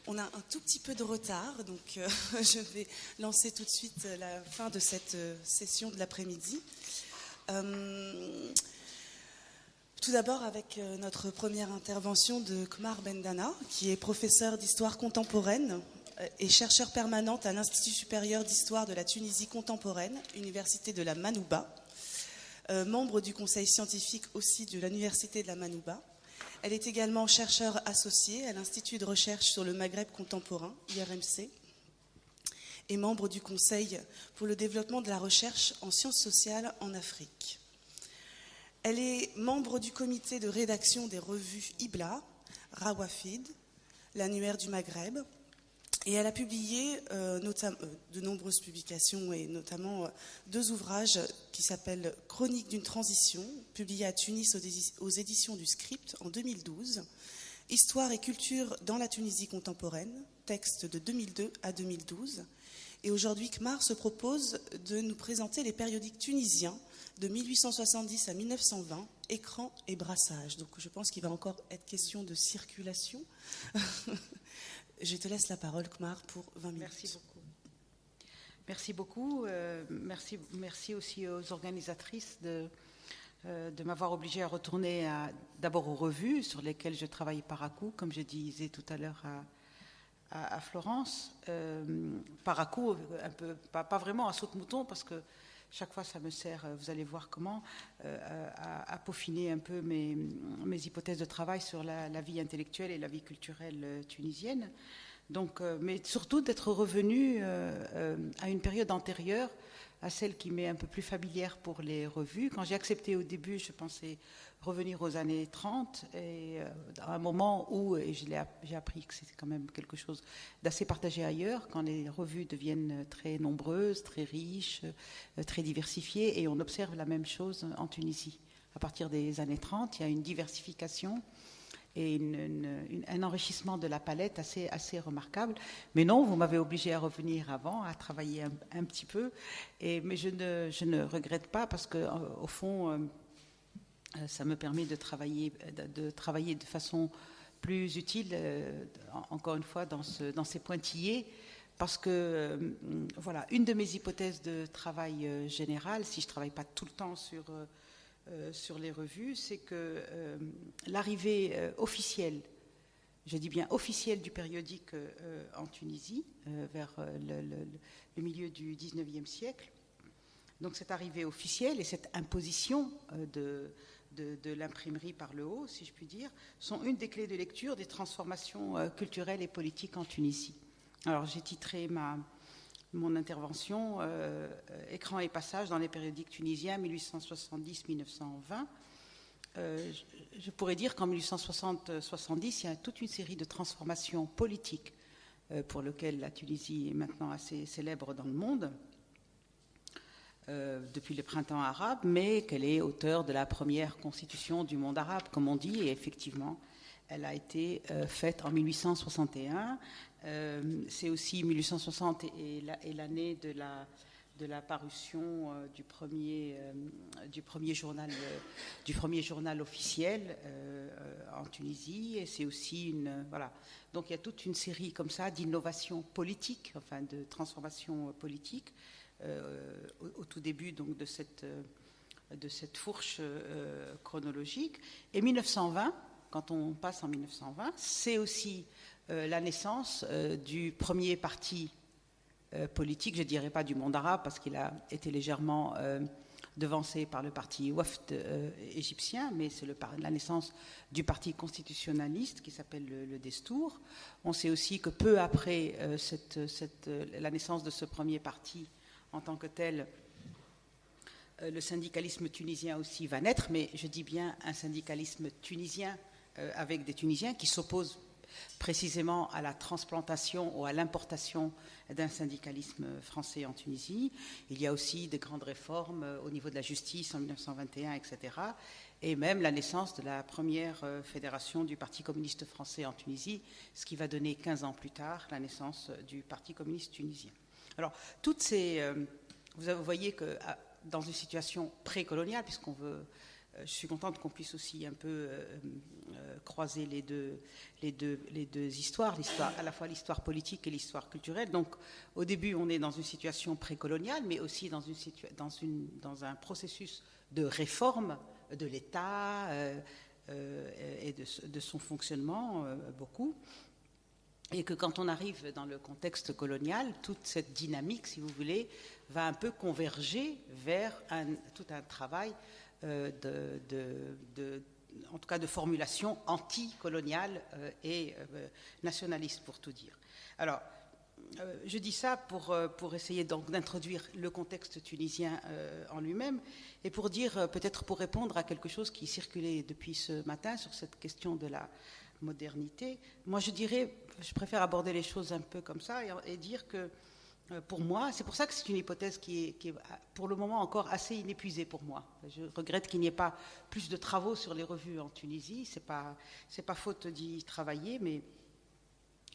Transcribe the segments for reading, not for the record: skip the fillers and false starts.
On a un tout petit peu de retard, donc je vais lancer tout de suite la fin de cette session de l'après-midi. Tout d'abord avec notre première intervention de Kmar Bendana, qui est professeur d'histoire contemporaine et chercheur permanente à l'Institut supérieur d'histoire de la Tunisie contemporaine, Université de la Manouba, membre du conseil scientifique aussi de l'Université de la Manouba. Elle est également chercheure associée à l'Institut de recherche sur le Maghreb contemporain, IRMC, et membre du Conseil pour le développement de la recherche en sciences sociales en Afrique. Elle est membre du comité de rédaction des revues Ibla, Rawafid, l'annuaire du Maghreb, et elle a publié de nombreuses publications et notamment 2 ouvrages qui s'appellent « Chronique d'une transition », publié à Tunis aux éditions du Script en 2012, « Histoire et culture dans la Tunisie contemporaine », texte de 2002 à 2012. Et aujourd'hui, Kmar se propose de nous présenter les périodiques tunisiens de 1870 à 1920, écran et brassage. Donc je pense qu'il va encore être question de circulation. Je te laisse la parole, Kmar, pour 20 minutes. Merci beaucoup. Merci aussi aux organisatrices de m'avoir obligée à retourner d'abord aux revues sur lesquelles je travaille par à coup, comme je disais tout à l'heure à Florence. Par à coup, un peu, pas vraiment à saute-mouton, parce que chaque fois, ça me sert, vous allez voir comment, à peaufiner un peu mes hypothèses de travail sur la vie intellectuelle et la vie culturelle tunisienne. Donc, mais surtout d'être revenu à une période antérieure à celle qui m'est un peu plus familière pour les revues. Quand j'ai accepté au début, je pensais revenir aux années 30, et à un moment où, et j'ai appris que c'était quand même quelque chose d'assez partagé ailleurs, quand les revues deviennent très nombreuses, très riches, très diversifiées, et on observe la même chose en Tunisie. À partir des années 30, il y a une diversification et un enrichissement de la palette assez remarquable. Mais non, vous m'avez obligé à revenir avant, à travailler un petit peu, mais je ne regrette pas, parce qu'au fond, ça me permet de travailler de façon plus utile, encore une fois, dans ces pointillés, parce que, voilà, une de mes hypothèses de travail général, si je ne travaille pas tout le temps sur les revues, c'est que l'arrivée officielle, je dis bien officielle, du périodique en Tunisie, vers le milieu du XIXe siècle, donc cette arrivée officielle et cette imposition de l'imprimerie par le haut, si je puis dire, sont une des clés de lecture des transformations culturelles et politiques en Tunisie. Alors j'ai titré mon intervention Écran et passage dans les périodiques tunisiens 1870-1920. Je pourrais dire qu'en 1860-70, il y a toute une série de transformations politiques pour lesquelles la Tunisie est maintenant assez célèbre dans le monde, depuis le printemps arabe, mais qu'elle est auteure de la première constitution du monde arabe, comme on dit, et effectivement, elle a été faite en 1861. C'est aussi 1860 et l'année de la parution du premier journal officiel en Tunisie, et c'est aussi voilà. Donc il y a toute une série comme ça d'innovations politiques, enfin de transformations politiques au tout début donc de cette fourche chronologique. Et 1920, quand on passe en 1920, c'est aussi la naissance du premier parti politique, je ne dirais pas du monde arabe, parce qu'il a été légèrement devancé par le parti Wafd égyptien, mais c'est la naissance du parti constitutionnaliste qui s'appelle le Destour. On sait aussi que peu après la naissance de ce premier parti en tant que tel, le syndicalisme tunisien aussi va naître, mais je dis bien un syndicalisme tunisien avec des Tunisiens qui s'opposent précisément à la transplantation ou à l'importation d'un syndicalisme français en Tunisie. Il y a aussi de grandes réformes au niveau de la justice en 1921, etc. Et même la naissance de la première fédération du Parti communiste français en Tunisie, ce qui va donner 15 ans plus tard la naissance du Parti communiste tunisien. Alors, toutes ces... vous voyez que dans une situation précoloniale, puisqu'on veut... je suis contente qu'on puisse aussi un peu croiser les deux histoires, à la fois l'histoire politique et l'histoire culturelle. Donc au début, on est dans une situation précoloniale, mais aussi dans un processus de réforme de l'État et de son fonctionnement, beaucoup. Et que quand on arrive dans le contexte colonial, toute cette dynamique, si vous voulez, va un peu converger vers tout un travail en tout cas de formulation anticoloniale et nationaliste, pour tout dire. Alors, je dis ça pour essayer donc d'introduire le contexte tunisien en lui-même et pour dire, peut-être pour répondre à quelque chose qui circulait depuis ce matin sur cette question de la modernité. Moi, je préfère aborder les choses un peu comme ça et dire que pour moi, c'est pour ça que c'est une hypothèse qui est pour le moment encore assez inépuisée pour moi. Je regrette qu'il n'y ait pas plus de travaux sur les revues en Tunisie. C'est pas faute d'y travailler, mais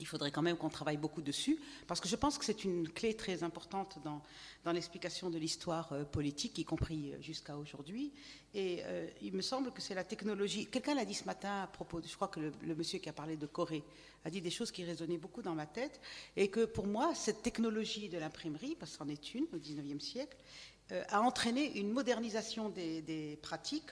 il faudrait quand même qu'on travaille beaucoup dessus, parce que je pense que c'est une clé très importante dans l'explication de l'histoire politique, y compris jusqu'à aujourd'hui. Et il me semble que c'est la technologie. Quelqu'un l'a dit ce matin à propos, je crois que le monsieur qui a parlé de Corée a dit des choses qui résonnaient beaucoup dans ma tête, et que pour moi, cette technologie de l'imprimerie, parce que c'en est une au XIXe siècle, a entraîné une modernisation des pratiques,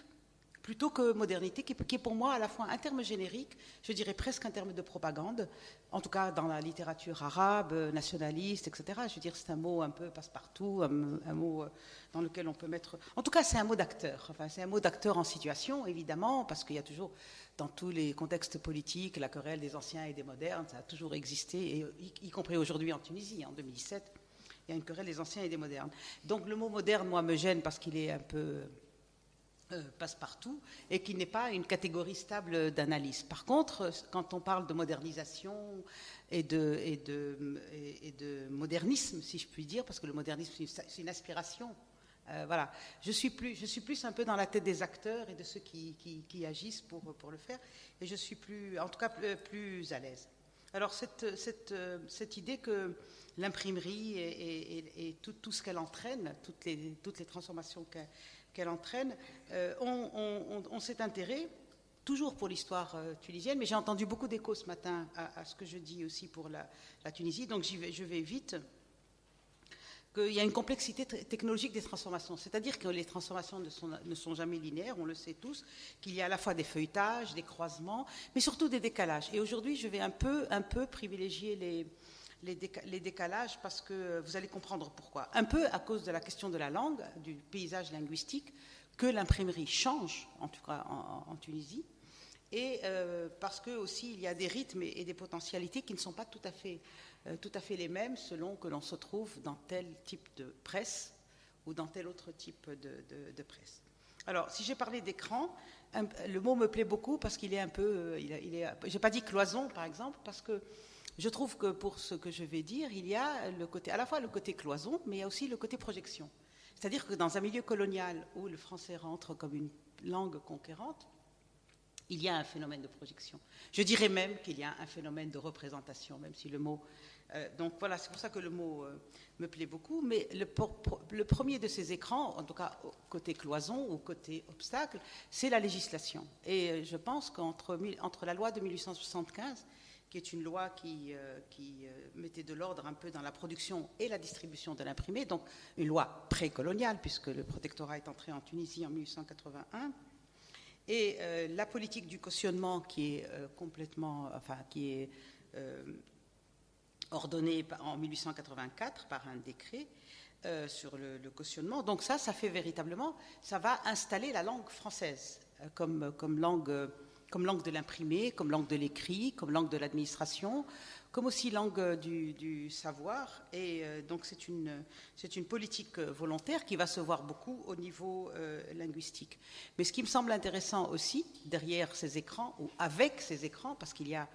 plutôt que modernité, qui est pour moi à la fois un terme générique, je dirais presque un terme de propagande, en tout cas dans la littérature arabe, nationaliste, etc. Je veux dire, c'est un mot un peu passe-partout, un mot dans lequel on peut mettre... En tout cas, c'est un mot d'acteur. Enfin, c'est un mot d'acteur en situation, évidemment, parce qu'il y a toujours, dans tous les contextes politiques, la querelle des anciens et des modernes, ça a toujours existé, et y compris aujourd'hui en Tunisie, en 2017, il y a une querelle des anciens et des modernes. Donc le mot moderne, moi, me gêne parce qu'il est un peu... passe-partout et qui n'est pas une catégorie stable d'analyse. Par contre, quand on parle de modernisation et de modernisme, si je puis dire, parce que le modernisme c'est une aspiration, voilà. Je suis plus un peu dans la tête des acteurs et de ceux qui agissent pour le faire, et je suis plus, en tout cas, plus à l'aise. Alors cette idée que l'imprimerie et tout ce qu'elle entraîne, toutes les transformations qu'elle entraîne, on s'est intéressé, toujours pour l'histoire tunisienne, mais j'ai entendu beaucoup d'échos ce matin à ce que je dis aussi pour la Tunisie, donc je vais vite, qu'il y a une complexité technologique des transformations, c'est-à-dire que les transformations ne sont jamais linéaires, on le sait tous, qu'il y a à la fois des feuilletages, des croisements, mais surtout des décalages. Et aujourd'hui, je vais un peu privilégier les décalages, parce que vous allez comprendre pourquoi. Un peu à cause de la question de la langue, du paysage linguistique, que l'imprimerie change, en tout cas en Tunisie, et parce que aussi il y a des rythmes et des potentialités qui ne sont pas tout à fait les mêmes selon que l'on se trouve dans tel type de presse ou dans tel autre type de presse. Alors, si j'ai parlé d'écran, le mot me plaît beaucoup parce qu'il est un peu... j'ai pas dit cloison, par exemple, parce que je trouve que pour ce que je vais dire, il y a à la fois le côté cloison, mais il y a aussi le côté projection. C'est-à-dire que dans un milieu colonial où le français rentre comme une langue conquérante, il y a un phénomène de projection. Je dirais même qu'il y a un phénomène de représentation, même si le mot... donc voilà, c'est pour ça que le mot me plaît beaucoup. Mais le premier de ces écrans, en tout cas côté cloison ou côté obstacle, c'est la législation. Et je pense qu'entre la loi de 1875, qui est une loi qui mettait de l'ordre un peu dans la production et la distribution de l'imprimé, donc une loi précoloniale, puisque le protectorat est entré en Tunisie en 1881, et la politique du cautionnement qui est ordonnée en 1884 par un décret sur le cautionnement. Donc ça fait véritablement, ça va installer la langue française comme langue de l'imprimé, comme langue de l'écrit, comme langue de l'administration, comme aussi langue du savoir. Et donc c'est une politique volontaire qui va se voir beaucoup au niveau linguistique. Mais ce qui me semble intéressant aussi, derrière ces écrans, ou avec ces écrans, parce qu'il y a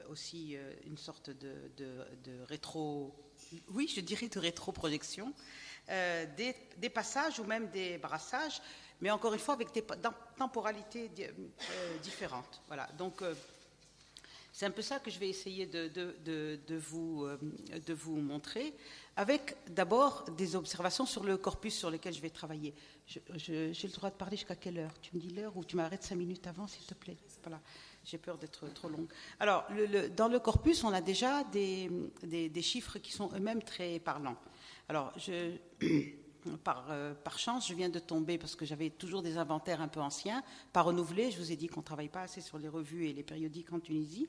aussi une sorte de rétro... Oui, je dirais de rétroprojection, des passages ou même des brassages, mais encore une fois avec des temporalités différentes. Voilà. Donc, C'est un peu ça que je vais essayer de vous montrer, avec d'abord des observations sur le corpus sur lequel je vais travailler. J'ai le droit de parler jusqu'à quelle heure? Tu me dis l'heure ou tu m'arrêtes 5 minutes avant, s'il te plaît? Voilà. J'ai peur d'être trop longue. Alors, dans le corpus, on a déjà des chiffres qui sont eux-mêmes très parlants. Alors, par chance, je viens de tomber, parce que j'avais toujours des inventaires un peu anciens, pas renouvelés. Je vous ai dit qu'on ne travaille pas assez sur les revues et les périodiques en Tunisie.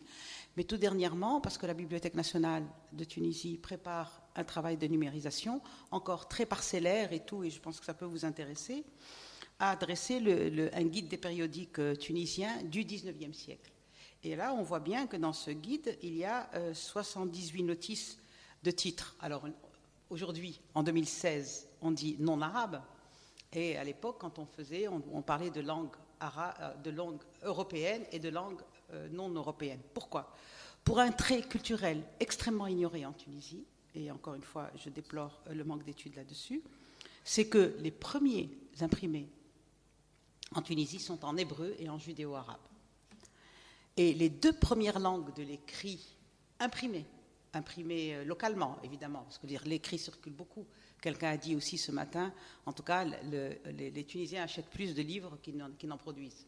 Mais tout dernièrement, parce que la Bibliothèque nationale de Tunisie prépare un travail de numérisation, encore très parcellaire et tout, et je pense que ça peut vous intéresser, a dressé un guide des périodiques tunisiens du 19e siècle. Et là, on voit bien que dans ce guide, il y a 78 notices de titres. Alors, aujourd'hui, en 2016, on dit non arabe, et à l'époque, quand on parlait de langue européenne et de langue non européenne. Pourquoi? Pour un trait culturel extrêmement ignoré en Tunisie, et encore une fois, je déplore le manque d'études là-dessus, c'est que les premiers imprimés en Tunisie sont en hébreu et en judéo-arabe. Et les deux premières langues de l'écrit imprimé localement, évidemment, parce que l'écrit circule beaucoup. Quelqu'un a dit aussi ce matin, en tout cas, les Tunisiens achètent plus de livres qu'ils n'en produisent.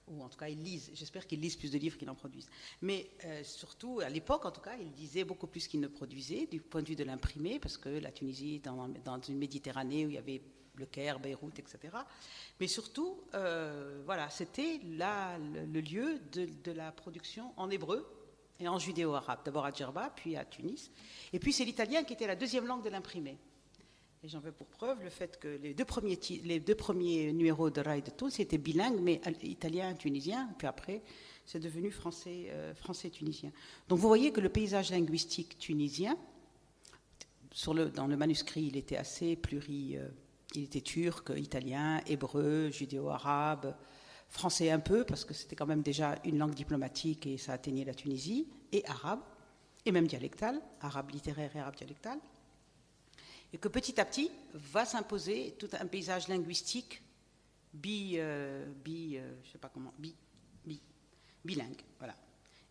Ou en tout cas, ils lisent. J'espère qu'ils lisent plus de livres qu'ils n'en produisent. Mais surtout, à l'époque, en tout cas, ils lisaient beaucoup plus qu'ils ne produisaient, du point de vue de l'imprimé, parce que la Tunisie, dans une Méditerranée où il y avait le Caire, Beyrouth, etc. Mais surtout, voilà, c'était le lieu de la production en hébreu et en judéo-arabe. D'abord à Djerba, puis à Tunis. Et puis c'est l'italien qui était la deuxième langue de l'imprimé. Et j'en veux pour preuve le fait que les deux premiers numéros de Raï de Tunis étaient bilingues, mais italien, tunisien, puis après, c'est devenu français-tunisien. Donc vous voyez que le paysage linguistique tunisien, dans le manuscrit, il était assez il était turc, italien, hébreu, judéo-arabe, français un peu, parce que c'était quand même déjà une langue diplomatique et ça atteignait la Tunisie, et arabe, et même dialectal, arabe littéraire et arabe dialectal. Et que petit à petit va s'imposer tout un paysage linguistique bilingue. Voilà.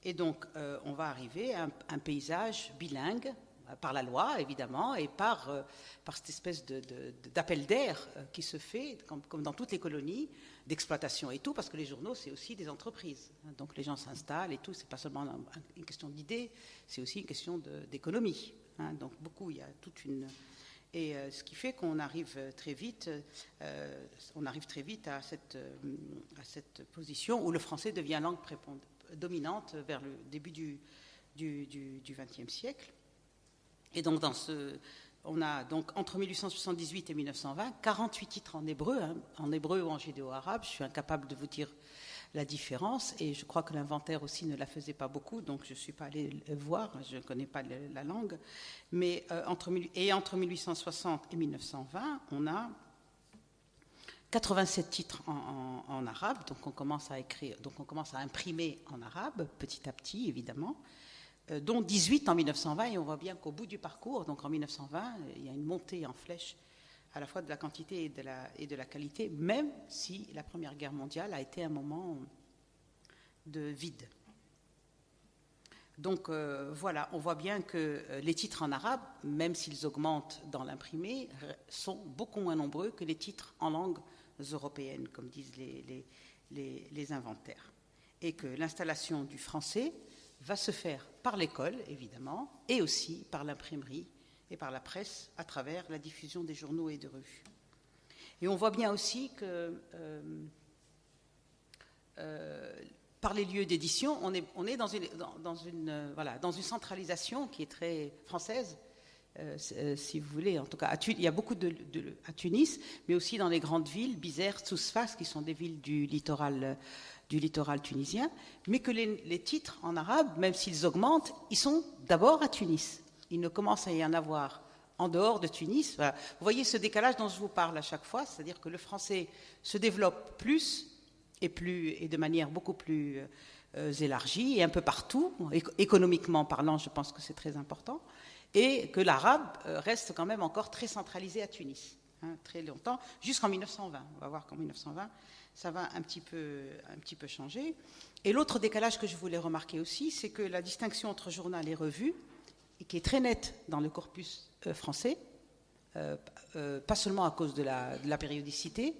Et donc, on va arriver à un paysage bilingue, par la loi, évidemment, et par cette espèce d'appel d'air qui se fait, comme dans toutes les colonies, d'exploitation et tout, parce que les journaux, c'est aussi des entreprises. Donc les gens s'installent et tout, c'est pas seulement une question d'idées, c'est aussi une question d'économie. Donc beaucoup, il y a toute une... Et ce qui fait qu'on arrive très vite à cette position où le français devient langue dominante vers le début du XXe siècle. Et donc, on a donc entre 1878 et 1920 48 titres en hébreu ou en judéo-arabe. Je suis incapable de vous dire la différence et je crois que l'inventaire aussi ne la faisait pas beaucoup, donc je ne suis pas allée le voir, je ne connais pas la langue. Mais entre 1860 et 1920, on a 87 titres en arabe, donc on commence à imprimer en arabe petit à petit, évidemment. Dont 18 en 1920, et on voit bien qu'au bout du parcours, donc en 1920, il y a une montée en flèche à la fois de la quantité et de la qualité, même si la Première Guerre mondiale a été un moment de vide. Donc voilà, on voit bien que les titres en arabe, même s'ils augmentent dans l'imprimé, sont beaucoup moins nombreux que les titres en langues européennes, comme disent les inventaires. Et que l'installation du français va se faire par l'école, évidemment, et aussi par l'imprimerie et par la presse à travers la diffusion des journaux et de revues. Et on voit bien aussi que par les lieux d'édition, on est dans une centralisation qui est très française, si vous voulez. En tout cas, il y a beaucoup à Tunis, mais aussi dans les grandes villes, Bizerte, Sousse-Fass, qui sont des villes du littoral tunisien, mais que les titres en arabe, même s'ils augmentent, ils sont d'abord à Tunis. Il ne commence à y en avoir en dehors de Tunis. Voilà. Vous voyez ce décalage dont je vous parle à chaque fois, c'est-à-dire que le français se développe plus et de manière beaucoup plus élargie et un peu partout, économiquement parlant, je pense que c'est très important, et que l'arabe reste quand même encore très centralisé à Tunis. hein, très longtemps, jusqu'en 1920. On va voir qu'en 1920, ça va un petit peu changer. Et l'autre décalage que je voulais remarquer aussi, c'est que la distinction entre journal et revue, qui est très nette dans le corpus français, pas seulement à cause de la périodicité,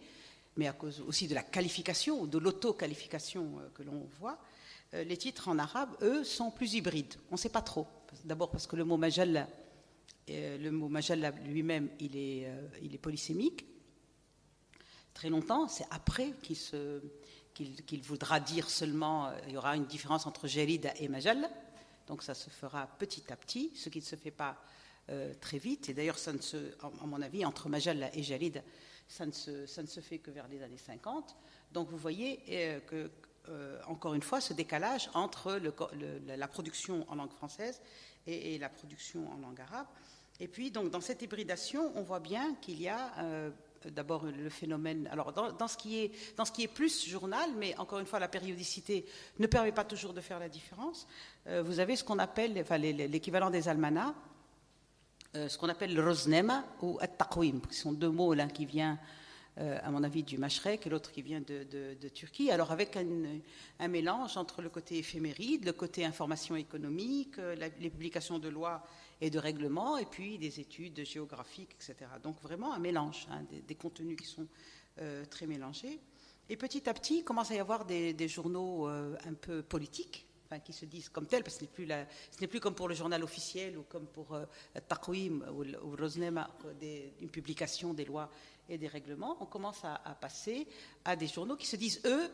mais à cause aussi de la qualification ou de l'auto-qualification que l'on voit, les titres en arabe, eux, sont plus hybrides. On ne sait pas trop. D'abord parce que le mot majalla lui-même, il est polysémique. Très longtemps, c'est après qu'il voudra dire seulement, il y aura une différence entre jarida et majalla. Donc ça se fera petit à petit, ce qui ne se fait pas très vite. Et d'ailleurs, à mon avis, entre majalla et jarida, ça ne se fait que vers les années 50. Donc vous voyez que, encore une fois, ce décalage entre la production en langue française et la production en langue arabe. Et puis, donc, dans cette hybridation, on voit bien qu'il y a d'abord le phénomène. Alors, dans ce qui est plus journal, mais encore une fois, la périodicité ne permet pas toujours de faire la différence. Vous avez ce qu'on appelle, enfin, l'équivalent des almanachs, ce qu'on appelle le roznema ou at-taqwim, qui sont deux mots, l'un qui vient, à mon avis, du Mashrek et l'autre qui vient de Turquie. Alors, avec un mélange entre le côté éphéméride, le côté information économique, les publications de lois et de règlements, et puis des études géographiques, etc. Donc vraiment un mélange, hein, des contenus qui sont très mélangés. Et petit à petit, il commence à y avoir des journaux un peu politiques, enfin, qui se disent comme tels, parce que ce n'est plus comme pour le journal officiel ou comme pour Taqwim ou Roznema, une publication des lois et des règlements. On commence à passer à des journaux qui se disent, eux,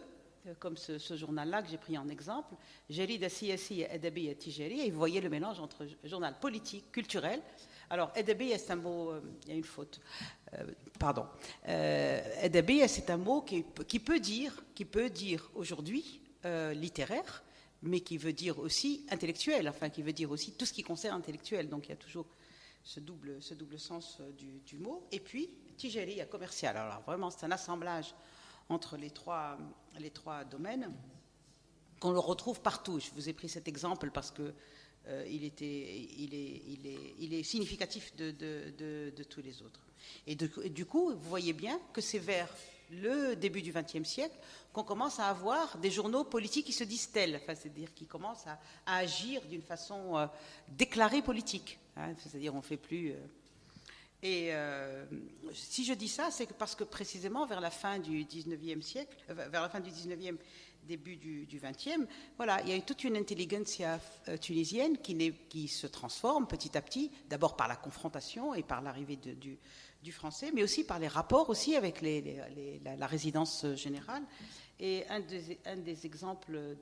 comme ce journal-là que j'ai pris en exemple, Jarida Siyasiya Adabiyya Tijariya, et vous voyez le mélange entre journal politique, culturel. Alors, Adabiyya, c'est un mot, il y a une faute, pardon. Adabiyya, c'est un mot qui peut dire aujourd'hui littéraire, mais qui veut dire aussi intellectuel, enfin, qui veut dire aussi tout ce qui concerne intellectuel. Donc, il y a toujours ce double sens du mot. Et puis, Tijariya, commercial. Alors, vraiment, c'est un assemblage entre les trois domaines, qu'on le retrouve partout. Je vous ai pris cet exemple parce que il est significatif de tous les autres. Et du coup, vous voyez bien que c'est vers le début du XXe siècle qu'on commence à avoir des journaux politiques qui se disent tels, enfin, c'est-à-dire qui commencent à agir d'une façon déclarée politique. Hein, c'est-à-dire on ne fait plus... Et si je dis ça, c'est parce que précisément vers la fin du 19e siècle, vers la fin du 19e, début du 20e, voilà, il y a eu toute une intelligentsia tunisienne qui se transforme petit à petit, d'abord par la confrontation et par l'arrivée du français, mais aussi par les rapports aussi avec la résidence générale. Et un des exemples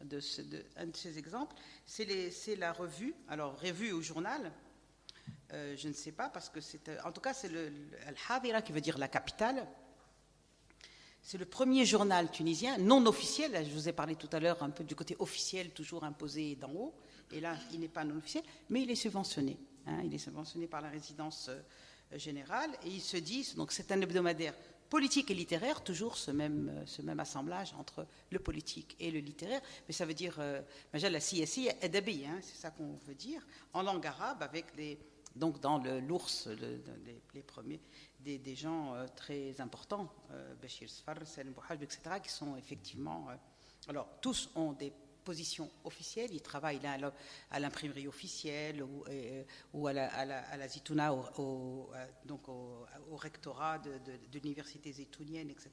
un de ces exemples, c'est la revue, alors revue ou journal. Je ne sais pas, parce que en tout cas, c'est Al-Hadira, qui veut dire la capitale. C'est le premier journal tunisien, non officiel. Je vous ai parlé tout à l'heure un peu du côté officiel, toujours imposé d'en haut. Et là, il n'est pas non officiel, mais il est subventionné. Hein, il est subventionné par la résidence générale. Et ils se disent, donc c'est un hebdomadaire politique et littéraire, toujours ce même assemblage entre le politique et le littéraire. Mais ça veut dire, Majalla Siyasi Adabi, c'est ça qu'on veut dire, en langue arabe, avec donc dans l'ours, les premiers, des gens très importants, Bachir Sfar, Salim Bouhaj, etc., qui sont effectivement... alors, tous ont des positions officielles, ils travaillent là à l'imprimerie officielle ou à la Zitouna, donc au rectorat de l'université zitounienne, etc.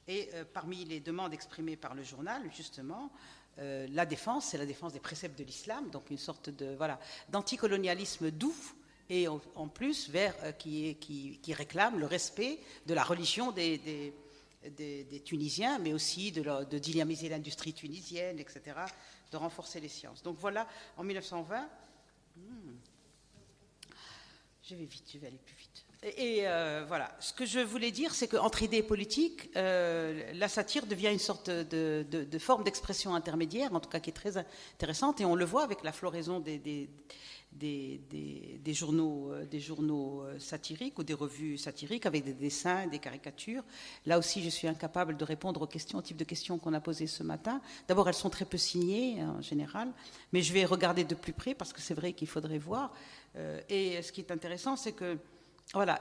Et parmi les demandes exprimées par le journal, justement, la défense, c'est la défense des préceptes de l'islam, donc une sorte d'anticolonialisme doux, et en plus qui réclame le respect de la religion des Tunisiens, mais aussi de dynamiser l'industrie tunisienne, etc., de renforcer les sciences. Donc voilà, en 1920, je vais aller plus vite. Et voilà, ce que je voulais dire, c'est qu'entre idées politiques, la satire devient une sorte de forme d'expression intermédiaire, en tout cas qui est très intéressante, et on le voit avec la floraison des journaux satiriques ou des revues satiriques avec des dessins, des caricatures. Là aussi, je suis incapable de répondre au type de questions qu'on a posées ce matin. D'abord, elles sont très peu signées en général, mais je vais regarder de plus près parce que c'est vrai qu'il faudrait voir. Et ce qui est intéressant, c'est que voilà,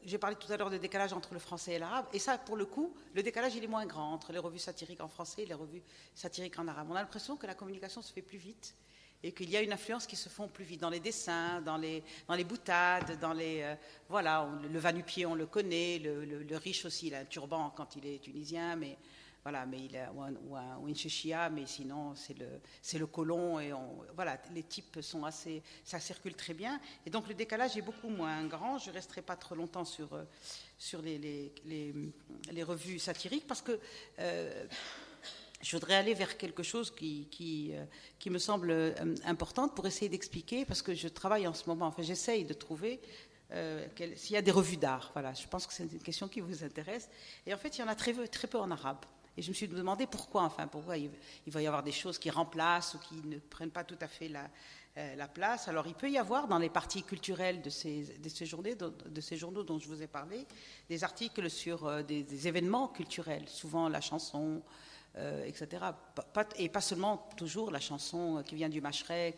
j'ai parlé tout à l'heure de décalage entre le français et l'arabe, et ça, pour le coup, le décalage, il est moins grand entre les revues satiriques en français et les revues satiriques en arabe. On a l'impression que la communication se fait plus vite, et qu'il y a une influence qui se font plus vite dans les dessins, dans les boutades, dans les... voilà, le va-nu-pied, on le connaît, le riche aussi, il a un turban quand il est tunisien, mais... Voilà, mais il a, ou une chéchia, mais sinon c'est le colon, et voilà, les types sont assez, ça circule très bien, et donc le décalage est beaucoup moins grand. Je ne resterai pas trop longtemps sur les revues satiriques, parce que je voudrais aller vers quelque chose qui me semble importante pour essayer d'expliquer, parce que je travaille en ce moment, enfin j'essaye de trouver s'il y a des revues d'art. Voilà, je pense que c'est une question qui vous intéresse, et en fait il y en a très peu en arabe. Et je me suis demandé pourquoi il va y avoir des choses qui remplacent ou qui ne prennent pas tout à fait la place. Alors il peut y avoir dans les parties culturelles de ces journaux dont je vous ai parlé, des articles sur des événements culturels, souvent la chanson, etc. Et pas seulement toujours la chanson qui vient du Mashrek,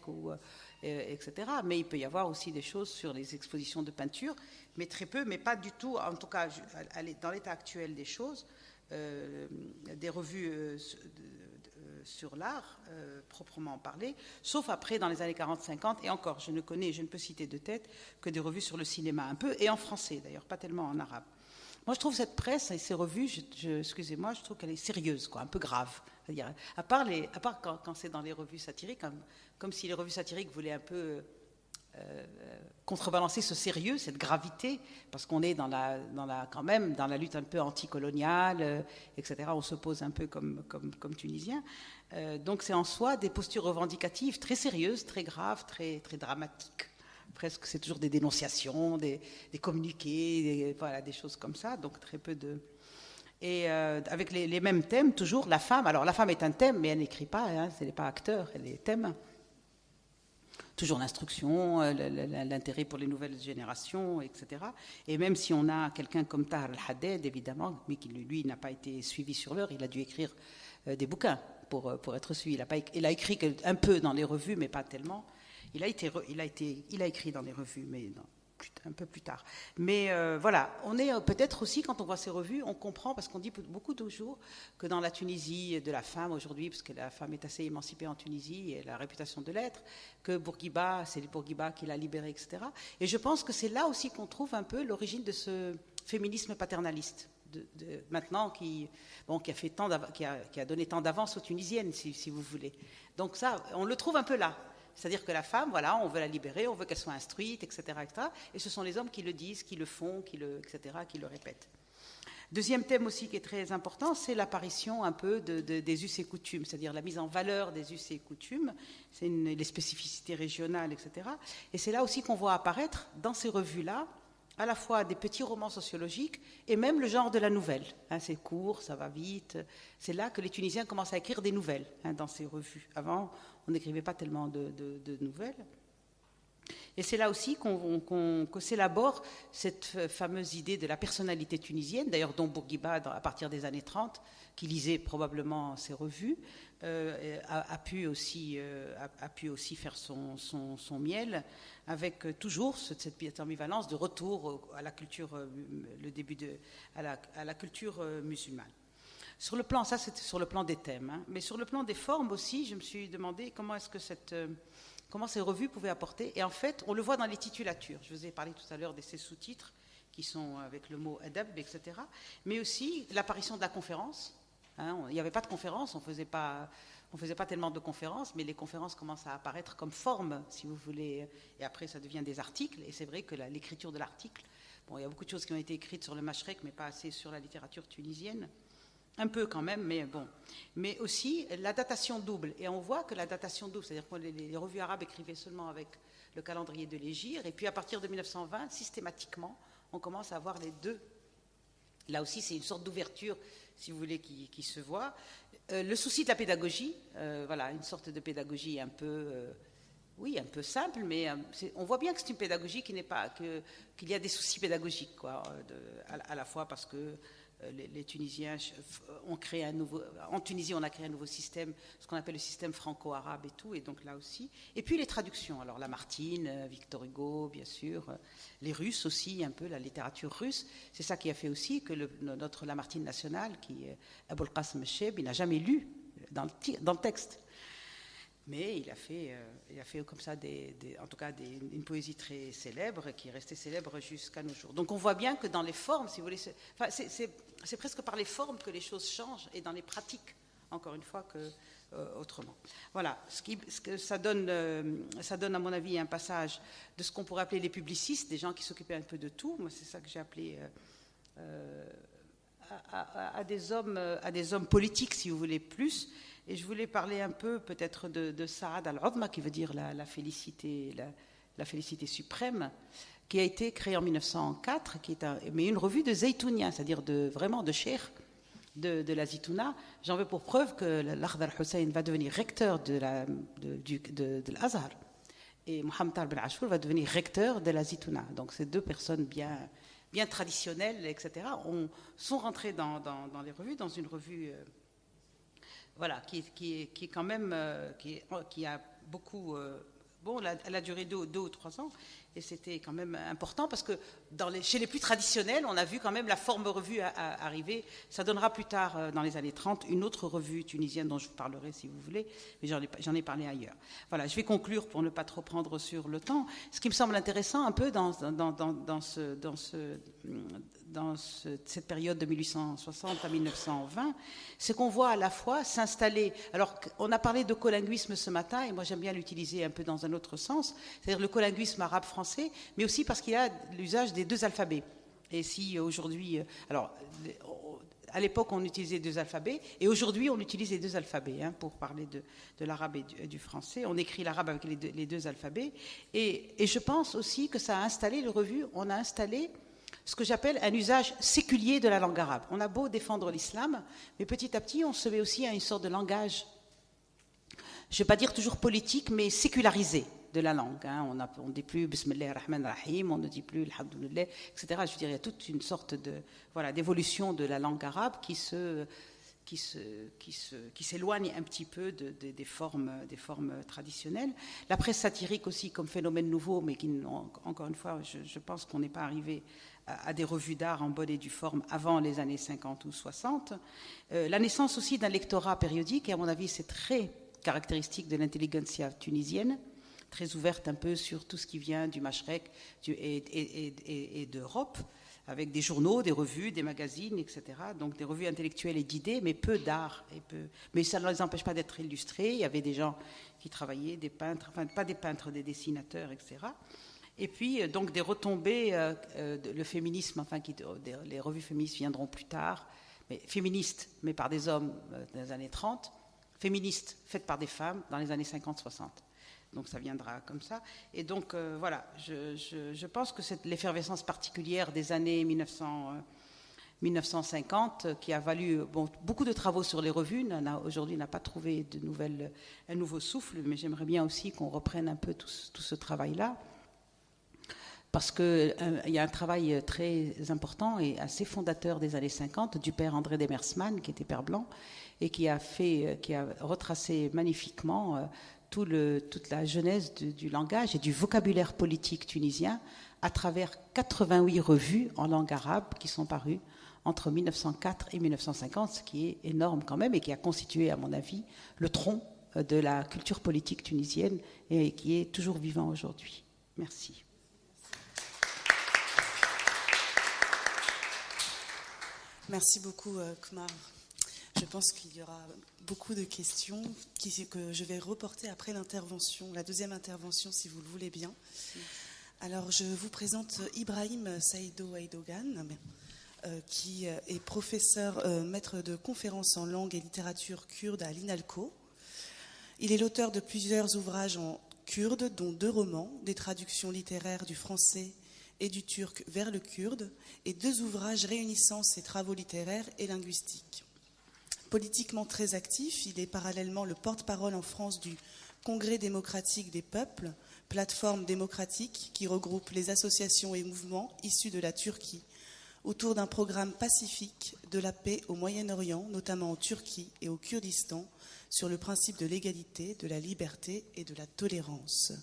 etc. Mais il peut y avoir aussi des choses sur les expositions de peinture, mais très peu, mais pas du tout, en tout cas dans l'état actuel des choses. Des revues sur l'art proprement parlé, sauf après dans les années 40-50, et encore, je ne peux citer de tête que des revues sur le cinéma, un peu, et en français d'ailleurs, pas tellement en arabe. Moi je trouve cette presse et ces revues, excusez-moi, je trouve qu'elle est sérieuse, quoi, un peu grave. C'est-à-dire, à part quand c'est dans les revues satiriques, comme si les revues satiriques voulaient un peu... contrebalancer ce sérieux, cette gravité, parce qu'on est quand même dans la lutte un peu anticoloniale, etc. On se pose un peu comme Tunisiens. Donc c'est en soi des postures revendicatives très sérieuses, très graves, très, très dramatiques. Presque, c'est toujours des dénonciations, des communiqués, voilà, des choses comme ça. Donc très peu de... Et avec les mêmes thèmes, toujours la femme. Alors la femme est un thème, mais elle n'écrit pas, hein, elle n'est pas acteur, elle est thème. Toujours l'instruction, l'intérêt pour les nouvelles générations, etc. Et même si on a quelqu'un comme Tahar al-Haddad, évidemment, mais qui lui n'a pas été suivi sur l'heure, il a dû écrire des bouquins pour être suivi. Il a écrit un peu dans les revues, mais pas tellement. Il a écrit dans les revues, mais un peu plus tard. Mais voilà, on est peut-être aussi, quand on voit ces revues, on comprend, parce qu'on dit beaucoup toujours que dans la Tunisie de la femme aujourd'hui, parce que la femme est assez émancipée en Tunisie et la réputation de l'être, que Bourguiba, c'est Bourguiba qui l'a libérée, etc. Et je pense que c'est là aussi qu'on trouve un peu l'origine de ce féminisme paternaliste. Maintenant qui a donné tant d'avance aux Tunisiennes, si vous voulez. Donc ça, on le trouve un peu là. C'est-à-dire que la femme, voilà, on veut la libérer, on veut qu'elle soit instruite, etc., etc. Et ce sont les hommes qui le disent, qui le font, etc., qui le répètent. Deuxième thème aussi qui est très important, c'est l'apparition un peu des us et coutumes, c'est-à-dire la mise en valeur des us et coutumes, c'est les spécificités régionales, etc. Et c'est là aussi qu'on voit apparaître dans ces revues-là à la fois des petits romans sociologiques et même le genre de la nouvelle. Hein, c'est court, ça va vite. C'est là que les Tunisiens commencent à écrire des nouvelles, hein, dans ces revues. Avant, on n'écrivait pas tellement de nouvelles. Et c'est là aussi qu'on s'élabore cette fameuse idée de la personnalité tunisienne, d'ailleurs dont Bourguiba, à partir des années 30, qui lisait probablement ces revues, a pu aussi faire son miel, avec toujours cette ambivalence de retour à la culture, à la culture musulmane. Sur le plan, ça c'était sur le plan des thèmes, hein, mais sur le plan des formes aussi, je me suis demandé comment ces revues pouvaient apporter. Et en fait, on le voit dans les titulatures. Je vous ai parlé tout à l'heure de ces sous-titres qui sont avec le mot adab, etc. Mais aussi l'apparition de la conférence. Hein, il n'y avait pas de conférence, on faisait pas tellement de conférences, mais les conférences commencent à apparaître comme forme, si vous voulez. Et après, ça devient des articles. Et c'est vrai que l'écriture de l'article, bon, il y a beaucoup de choses qui ont été écrites sur le Mashrek, mais pas assez sur la littérature tunisienne. Un peu quand même, mais bon. Mais aussi la datation double. Et on voit que la datation double, c'est-à-dire que les revues arabes écrivaient seulement avec le calendrier de l'hégire, et puis à partir de 1920, systématiquement, on commence à avoir les deux. Là aussi, c'est une sorte d'ouverture, si vous voulez, qui se voit. Le souci de la pédagogie, voilà, une sorte de pédagogie un peu simple, mais on voit bien que c'est une pédagogie qui n'est pas qu'il y a des soucis pédagogiques, quoi, à la fois parce que les Tunisiens ont créé en Tunisie, on a créé un nouveau système, ce qu'on appelle le système franco-arabe et tout, et donc là aussi. Et puis les traductions, alors Lamartine, Victor Hugo, bien sûr, les Russes aussi, un peu, la littérature russe. C'est ça qui a fait aussi que notre Lamartine national, qui est Abul Qasim al-Cheb, il n'a jamais lu dans le texte. Mais il a fait comme ça, en tout cas, une poésie très célèbre, qui est restée célèbre jusqu'à nos jours. Donc on voit bien que dans les formes, si vous voulez, c'est presque par les formes que les choses changent, et dans les pratiques, encore une fois, que autrement. Voilà, ça donne à mon avis un passage de ce qu'on pourrait appeler les publicistes, des gens qui s'occupaient un peu de tout. Moi, c'est ça que j'ai appelé à des hommes politiques, si vous voulez, plus. Et je voulais parler un peu peut-être de Saad al-Uzma, qui veut dire la félicité suprême, qui a été créée en 1904, mais une revue de Zaytounia, c'est-à-dire vraiment de cheikh de la Zitouna. J'en veux pour preuve que l'Akhdar Hussein va devenir recteur de l'Azhar, et Mohamed Tal Ben Achour va devenir recteur de la Zitouna. Donc ces deux personnes bien traditionnelles, etc., sont rentrées dans les revues, dans une revue... Voilà, qui est quand même, qui a beaucoup, elle a duré 2 ou 3 ans, et c'était quand même important parce que chez les plus traditionnels, on a vu quand même la forme revue arriver. Ça donnera plus tard, dans les années 30, une autre revue tunisienne dont je vous parlerai si vous voulez, mais j'en ai parlé ailleurs. Voilà, je vais conclure pour ne pas trop prendre sur le temps. Ce qui me semble intéressant un peu dans cette période de 1860 à 1920, c'est qu'on voit à la fois s'installer... Alors, on a parlé de colinguisme ce matin, et moi j'aime bien l'utiliser un peu dans un autre sens, c'est-à-dire le colinguisme arabe-français, mais aussi parce qu'il y a l'usage des 2 alphabets. Et si aujourd'hui... Alors, à l'époque, on utilisait 2 alphabets, et aujourd'hui, on utilise les 2 alphabets, pour parler de l'arabe et du français. On écrit l'arabe avec les 2 alphabets, et je pense aussi que ça a installé, on a installé ce que j'appelle un usage séculier de la langue arabe. On a beau défendre l'islam, mais petit à petit, on se met aussi à une sorte de langage, je ne vais pas dire toujours politique, mais sécularisé de la langue. On ne dit plus Bismillah ar-Rahman ar-Rahim, on ne dit plus Alhamdulillah, etc. Je veux dire, il y a toute une sorte d'évolution de la langue arabe qui s'éloigne un petit peu des formes traditionnelles. La presse satirique aussi comme phénomène nouveau, mais qui, encore une fois, je pense qu'on n'est pas arrivé à des revues d'art en bonne et due forme avant les années 50 ou 60. La naissance aussi d'un lectorat périodique, et à mon avis c'est très caractéristique de l'intelligentsia tunisienne, très ouverte un peu sur tout ce qui vient du Mashrek et d'Europe, avec des journaux, des revues, des magazines, etc. Donc des revues intellectuelles et d'idées, mais peu d'art. Mais ça ne les empêche pas d'être illustrés. Il y avait des gens qui travaillaient, des peintres, enfin pas des peintres, des dessinateurs, etc. Et puis donc des retombées, le féminisme, les revues féministes viendront plus tard, mais féministes, mais par des hommes dans les années 30, féministes faites par des femmes dans les années 50-60. Donc ça viendra comme ça. Et donc voilà, je pense que c'est l'effervescence particulière des années 1950 qui a valu beaucoup de travaux sur les revues. Aujourd'hui, n'a pas trouvé un nouveau souffle, mais j'aimerais bien aussi qu'on reprenne un peu tout ce travail-là. Parce qu'il y a un travail très important et assez fondateur des années 50 du père André Demersman, qui était père blanc, et qui a retracé magnifiquement toute la genèse du langage et du vocabulaire politique tunisien à travers 88 revues en langue arabe qui sont parues entre 1904 et 1950, ce qui est énorme quand même et qui a constitué, à mon avis, le tronc de la culture politique tunisienne et qui est toujours vivant aujourd'hui. Merci. Merci beaucoup, Kmar. Je pense qu'il y aura beaucoup de questions que je vais reporter après l'intervention, la deuxième intervention, si vous le voulez bien. Alors, je vous présente Ibrahim Saïdo Aidogan, qui est professeur, maître de conférences en langue et littérature kurde à l'INALCO. Il est l'auteur de plusieurs ouvrages en kurde, dont 2 romans, des traductions littéraires du français et du turc vers le kurde, et 2 ouvrages réunissant ses travaux littéraires et linguistiques. Politiquement très actif, il est parallèlement le porte-parole en France du Congrès démocratique des peuples, plateforme démocratique qui regroupe les associations et mouvements issus de la Turquie autour d'un programme pacifique de la paix au Moyen-Orient, notamment en Turquie et au Kurdistan, sur le principe de l'égalité, de la liberté et de la tolérance.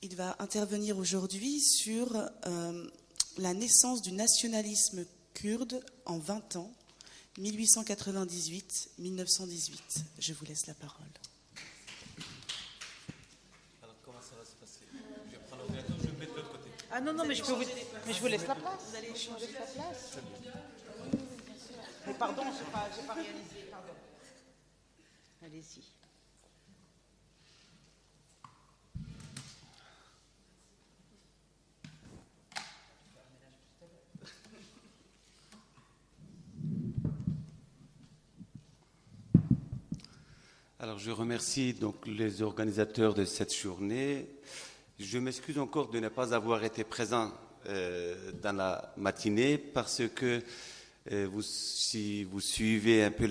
Il va intervenir aujourd'hui sur la naissance du nationalisme kurde en 20 ans, 1898-1918. Je vous laisse la parole. Alors, comment ça va se passer? Je vais prendre l'ordinateur, je vais me mettre de l'autre côté. Ah non, mais je vous laisse la place. Vous allez échanger la place. Mais pardon, j'ai pas réalisé, pardon. Allez-y. Alors, je remercie donc les organisateurs de cette journée. Je m'excuse encore de ne pas avoir été présent dans la matinée parce que si vous suivez un peu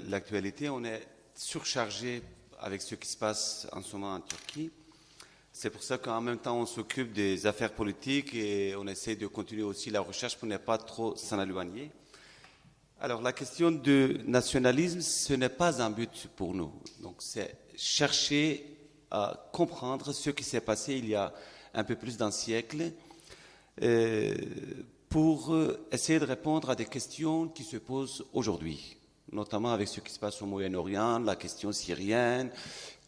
l'actualité, on est surchargé avec ce qui se passe en ce moment en Turquie. C'est pour ça qu'en même temps, on s'occupe des affaires politiques et on essaie de continuer aussi la recherche pour ne pas trop s'en éloigner. Alors, la question du nationalisme, ce n'est pas un but pour nous. Donc, c'est chercher à comprendre ce qui s'est passé il y a un peu plus d'un siècle pour essayer de répondre à des questions qui se posent aujourd'hui, notamment avec ce qui se passe au Moyen-Orient, la question syrienne,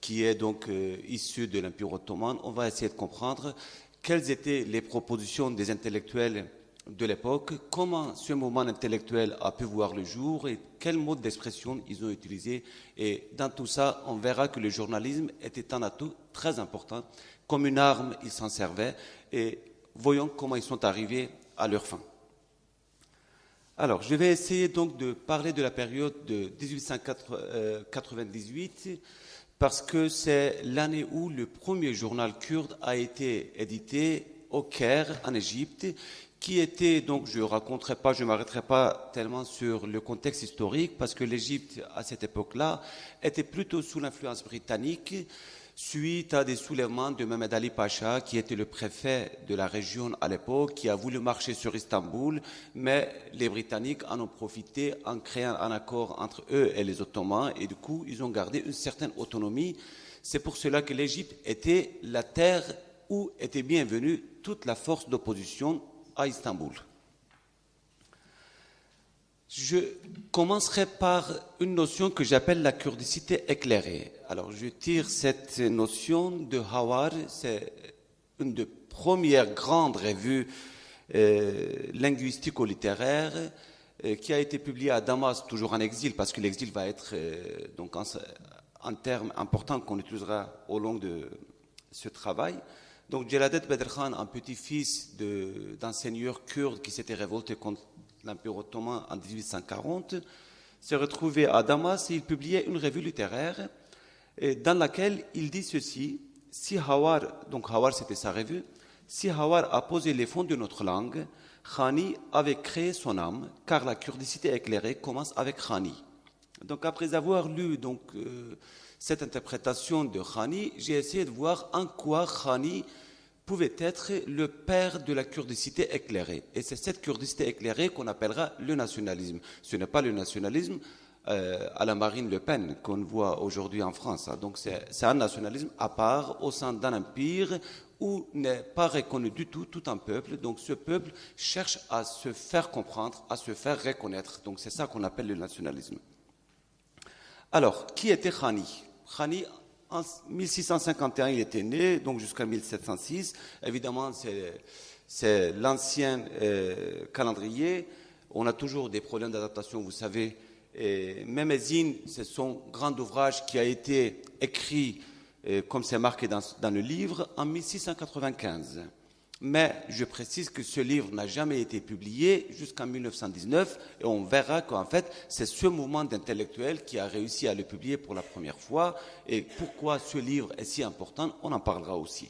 qui est donc issue de l'Empire ottoman. On va essayer de comprendre quelles étaient les propositions des intellectuels de l'époque, comment ce mouvement intellectuel a pu voir le jour et quel mode d'expression ils ont utilisé. Et dans tout ça, on verra que le journalisme était un atout très important. Comme une arme, ils s'en servaient. Et voyons comment ils sont arrivés à leur fin. Alors, je vais essayer donc de parler de la période de 1898 parce que c'est l'année où le premier journal kurde a été édité au Caire, en Égypte, qui était, donc je ne m'arrêterai pas tellement sur le contexte historique, parce que l'Égypte, à cette époque-là, était plutôt sous l'influence britannique, suite à des soulèvements de Mehmed Ali Pacha, qui était le préfet de la région à l'époque, qui a voulu marcher sur Istanbul, mais les Britanniques en ont profité en créant un accord entre eux et les Ottomans, et du coup, ils ont gardé une certaine autonomie. C'est pour cela que l'Égypte était la terre où était bienvenue toute la force d'opposition à Istanbul. Je commencerai par une notion que j'appelle la kurdicité éclairée. Alors, je tire cette notion de Hawar, c'est une des premières grandes revues linguistico-littéraires qui a été publiée à Damas, toujours en exil, parce que l'exil va être donc un terme important qu'on utilisera au long de ce travail. Donc, Jeladet Bedr Khan, un petit-fils d'un seigneur kurde qui s'était révolté contre l'Empire ottoman en 1840, s'est retrouvé à Damas et il publiait une revue littéraire dans laquelle il dit ceci: si Hawar, donc Hawar c'était sa revue, si Hawar a posé les fonds de notre langue, Khani avait créé son âme, car la kurdicité éclairée commence avec Khani. Donc, après avoir lu cette interprétation de Khani, j'ai essayé de voir en quoi Khani pouvait être le père de la kurdicité éclairée. Et c'est cette kurdicité éclairée qu'on appellera le nationalisme. Ce n'est pas le nationalisme à la Marine Le Pen qu'on voit aujourd'hui en France. Donc c'est un nationalisme à part au sein d'un empire où n'est pas reconnu du tout un peuple. Donc ce peuple cherche à se faire comprendre, à se faire reconnaître. Donc c'est ça qu'on appelle le nationalisme. Alors, qui était Khani? Khani, en 1651, il était né, donc jusqu'à 1706. Évidemment, c'est l'ancien calendrier. On a toujours des problèmes d'adaptation, vous savez. Mémézine, c'est son grand ouvrage qui a été écrit, comme c'est marqué dans le livre, en 1695. Mais je précise que ce livre n'a jamais été publié jusqu'en 1919 et on verra qu'en fait, c'est ce mouvement d'intellectuels qui a réussi à le publier pour la première fois. Et pourquoi ce livre est si important, on en parlera aussi.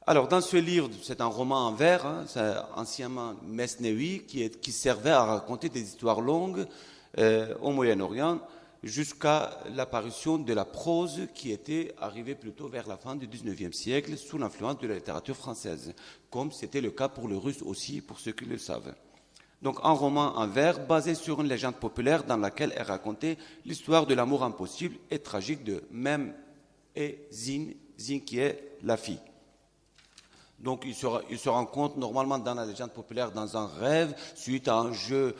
Alors, dans ce livre, c'est un roman en vers, c'est anciennement Mesnewi, qui servait à raconter des histoires longues au Moyen-Orient. jusqu'à l'apparition de la prose qui était arrivée plutôt vers la fin du XIXe siècle sous l'influence de la littérature française, comme c'était le cas pour le russe aussi, pour ceux qui le savent. Donc un roman en vers basé sur une légende populaire dans laquelle est racontée l'histoire de l'amour impossible et tragique de Mem et Zin, Zin qui est la fille. Donc il se rencontre normalement dans la légende populaire dans un rêve suite à un jeu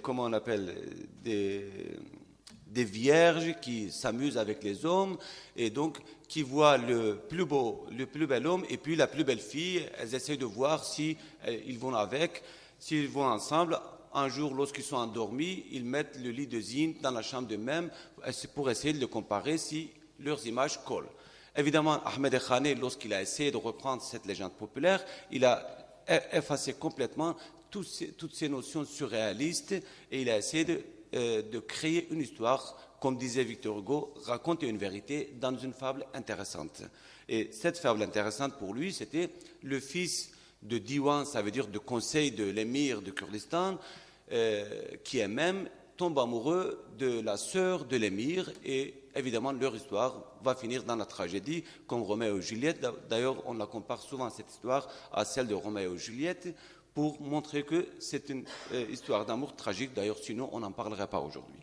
comment on appelle, des vierges qui s'amusent avec les hommes et donc qui voient le plus bel homme et puis la plus belle fille. Elles essaient de voir si ils vont avec, s'ils vont ensemble. Un jour, lorsqu'ils sont endormis, ils mettent le lit de Zin dans la chambre de même pour essayer de le comparer si leurs images collent. Évidemment, Ahmed Khane, lorsqu'il a essayé de reprendre cette légende populaire, il a effacé complètement toutes ces notions surréalistes et il a essayé de créer une histoire, comme disait Victor Hugo, raconter une vérité dans une fable intéressante. Et cette fable intéressante pour lui, c'était le fils de Diwan, ça veut dire de conseil de l'émir de Kurdistan, qui est même tombe amoureux de la sœur de l'émir et évidemment leur histoire va finir dans la tragédie comme Roméo et Juliette. D'ailleurs, on la compare souvent cette histoire à celle de Roméo et Juliette pour montrer que c'est une histoire d'amour tragique. D'ailleurs, sinon on n'en parlerait pas aujourd'hui.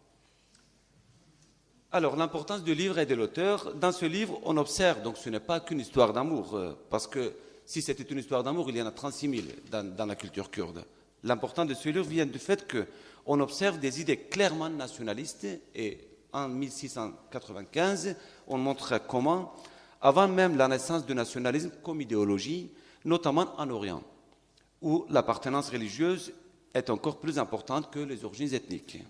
Alors, l'importance du livre et de l'auteur. Dans ce livre, on observe, donc ce n'est pas qu'une histoire d'amour, parce que si c'était une histoire d'amour, il y en a 36 000 dans la culture kurde. L'importance de ce livre vient du fait qu'on observe des idées clairement nationalistes et en 1695, on montre comment, avant même la naissance du nationalisme comme idéologie, notamment en Orient, où l'appartenance religieuse est encore plus importante que les origines ethniques.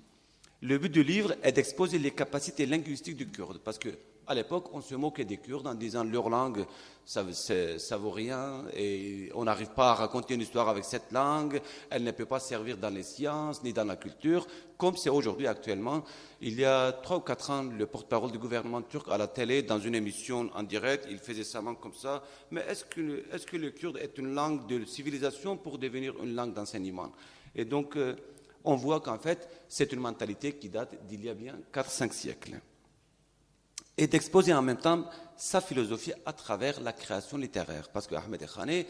Le but du livre est d'exposer les capacités linguistiques du kurde, parce qu'à l'époque, on se moquait des Kurdes en disant leur langue, ça vaut rien, et on n'arrive pas à raconter une histoire avec cette langue, elle ne peut pas servir dans les sciences ni dans la culture, comme c'est aujourd'hui actuellement. Il y a 3 ou 4 ans, le porte-parole du gouvernement turc à la télé, dans une émission en direct, il faisait sa main comme ça. Mais est-ce que le kurde est une langue de civilisation pour devenir une langue d'enseignement? Et donc, on voit qu'en fait, c'est une mentalité qui date d'il y a bien 4-5 siècles. Et d'exposer en même temps sa philosophie à travers la création littéraire. Parce que Ahmed Khane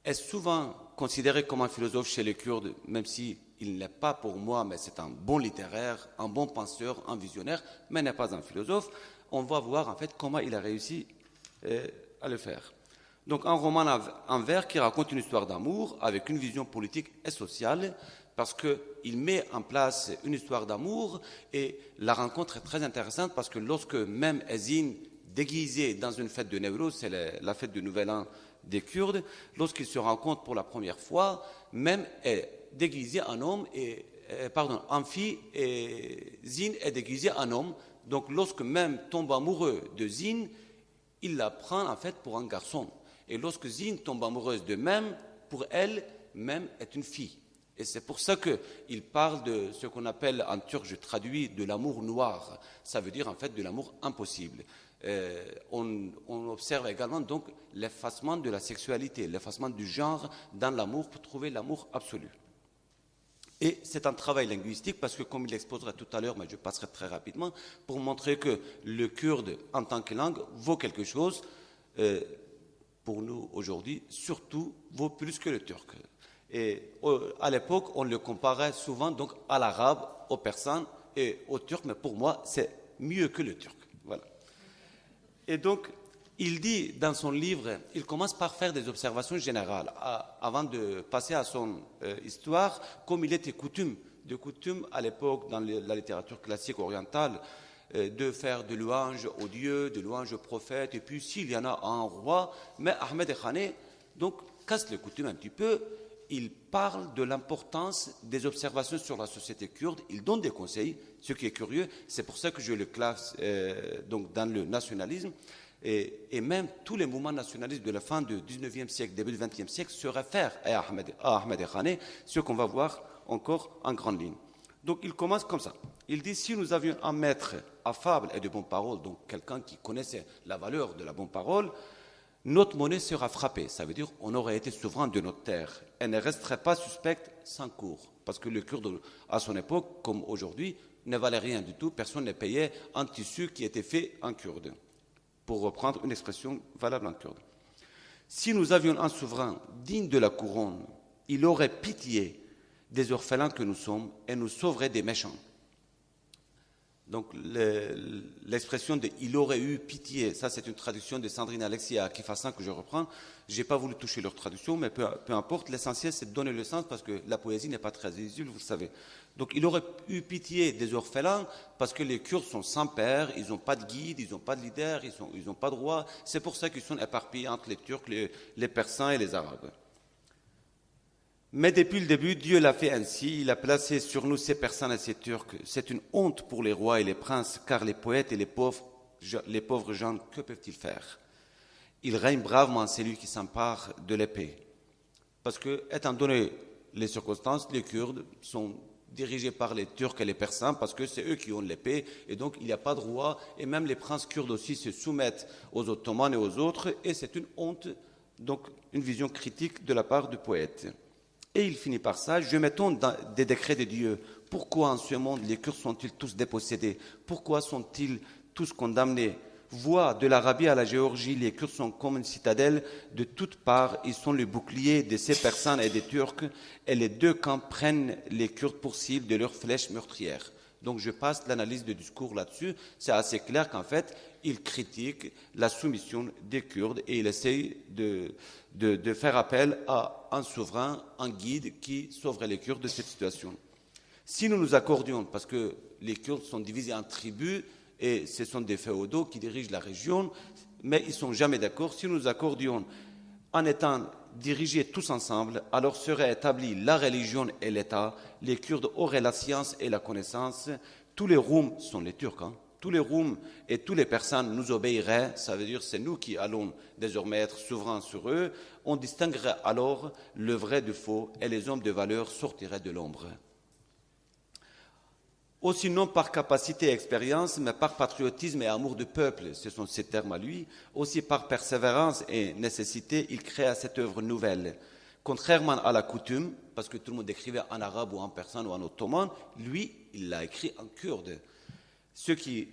est souvent considéré comme un philosophe chez les Kurdes, même s'il ne l'est pas pour moi, mais c'est un bon littéraire, un bon penseur, un visionnaire, mais n'est pas un philosophe. On va voir en fait comment il a réussi à le faire. Donc un roman en vers qui raconte une histoire d'amour avec une vision politique et sociale, parce qu'il met en place une histoire d'amour et la rencontre est très intéressante parce que lorsque même Ezin, déguisé dans une fête de Newrouz, c'est la fête du Nouvel An des Kurdes, lorsqu'ils se rencontrent pour la première fois, même est déguisé en homme en fille et Zin est déguisé en homme. Donc lorsque même tombe amoureux de Zin, il la prend en fait pour un garçon. Et lorsque Zin tombe amoureuse de Mem, pour elle, Mem est une fille. Et c'est pour ça qu'il parle de ce qu'on appelle, en turc, je traduis, de l'amour noir. Ça veut dire en fait de l'amour impossible. On observe également donc l'effacement de la sexualité, l'effacement du genre dans l'amour pour trouver l'amour absolu. Et c'est un travail linguistique parce que, comme il l'exposera tout à l'heure, mais je passerai très rapidement, pour montrer que le kurde en tant que langue vaut quelque chose, pour nous aujourd'hui, surtout vaut plus que le turc. Et à l'époque, on le comparait souvent donc à l'arabe, au persan et au turc, mais pour moi, c'est mieux que le turc. Voilà. Et donc, il dit dans son livre, il commence par faire des observations générales avant de passer à son histoire, comme il était coutume à l'époque dans la littérature classique orientale, de faire de louanges aux dieux, de louanges aux prophètes, et puis s'il y en a un roi, mais Ahmed Khane donc casse les coutumes un petit peu. Il parle de l'importance des observations sur la société kurde, il donne des conseils, ce qui est curieux, c'est pour ça que je le classe donc dans le nationalisme, et même tous les mouvements nationalistes de la fin du 19e siècle, début du 20e siècle, se réfèrent à Ahmed Khane, ce qu'on va voir encore en grande ligne. Donc il commence comme ça, il dit, si nous avions un maître affable et de bonne parole, donc quelqu'un qui connaissait la valeur de la bonne parole, notre monnaie sera frappée, ça veut dire on aurait été souverain de notre terre. Elle ne resterait pas suspecte sans cours. Parce que le Kurde, à son époque, comme aujourd'hui, ne valaient rien du tout, personne ne payait un tissu qui était fait en kurde, pour reprendre une expression valable en kurde. Si nous avions un souverain digne de la couronne, il aurait pitié des orphelins que nous sommes et nous sauverait des méchants. Donc l'expression de « il aurait eu pitié », ça c'est une traduction de Sandrine Alexis à Kifassin que je reprends. Je n'ai pas voulu toucher leur traduction, mais peu importe, l'essentiel c'est de donner le sens parce que la poésie n'est pas très visible, vous le savez. Donc il aurait eu pitié des orphelins parce que les Kurdes sont sans père, ils n'ont pas de guide, ils n'ont pas de leader, ils n'ont pas de roi. C'est pour ça qu'ils sont éparpillés entre les Turcs, les Persans et les Arabes. Mais depuis le début, Dieu l'a fait ainsi, il a placé sur nous ces Persans et ces Turcs. C'est une honte pour les rois et les princes, car les poètes et les pauvres gens, que peuvent-ils faire? Il règne bravement celui qui s'empare de l'épée. Parce que, étant donné les circonstances, les Kurdes sont dirigés par les Turcs et les Persans, parce que c'est eux qui ont l'épée, et donc il n'y a pas de roi, et même les princes kurdes aussi se soumettent aux Ottomans et aux autres, et c'est une honte, donc une vision critique de la part du poète. Et il finit par ça, je m'étonne des décrets de Dieu. Pourquoi en ce monde les Kurdes sont-ils tous dépossédés? Pourquoi sont-ils tous condamnés? Vois, de l'Arabie à la Géorgie, les Kurdes sont comme une citadelle de toutes parts. Ils sont le bouclier de ces Persans et des Turcs. Et les deux camps prennent les Kurdes pour cible de leurs flèches meurtrières. Donc je passe l'analyse du discours là-dessus. C'est assez clair qu'en fait, il critique la soumission des Kurdes et il essaye de faire appel à un souverain, un guide qui sauverait les Kurdes de cette situation. Si nous nous accordions, parce que les Kurdes sont divisés en tribus et ce sont des féodaux qui dirigent la région, mais ils ne sont jamais d'accord, si nous nous accordions en étant dirigés tous ensemble, alors serait établie la religion et l'État, les Kurdes auraient la science et la connaissance, tous les Roums sont les Turcs, tous les Roums et tous les Persans nous obéiraient, ça veut dire c'est nous qui allons désormais être souverains sur eux, on distinguerait alors le vrai du faux et les hommes de valeur sortiraient de l'ombre. Aussi non par capacité et expérience, mais par patriotisme et amour du peuple, ce sont ses termes à lui, aussi par persévérance et nécessité, il créa cette œuvre nouvelle. Contrairement à la coutume, parce que tout le monde écrivait en arabe ou en persan ou en ottoman, lui, il l'a écrit en kurde. Ce qui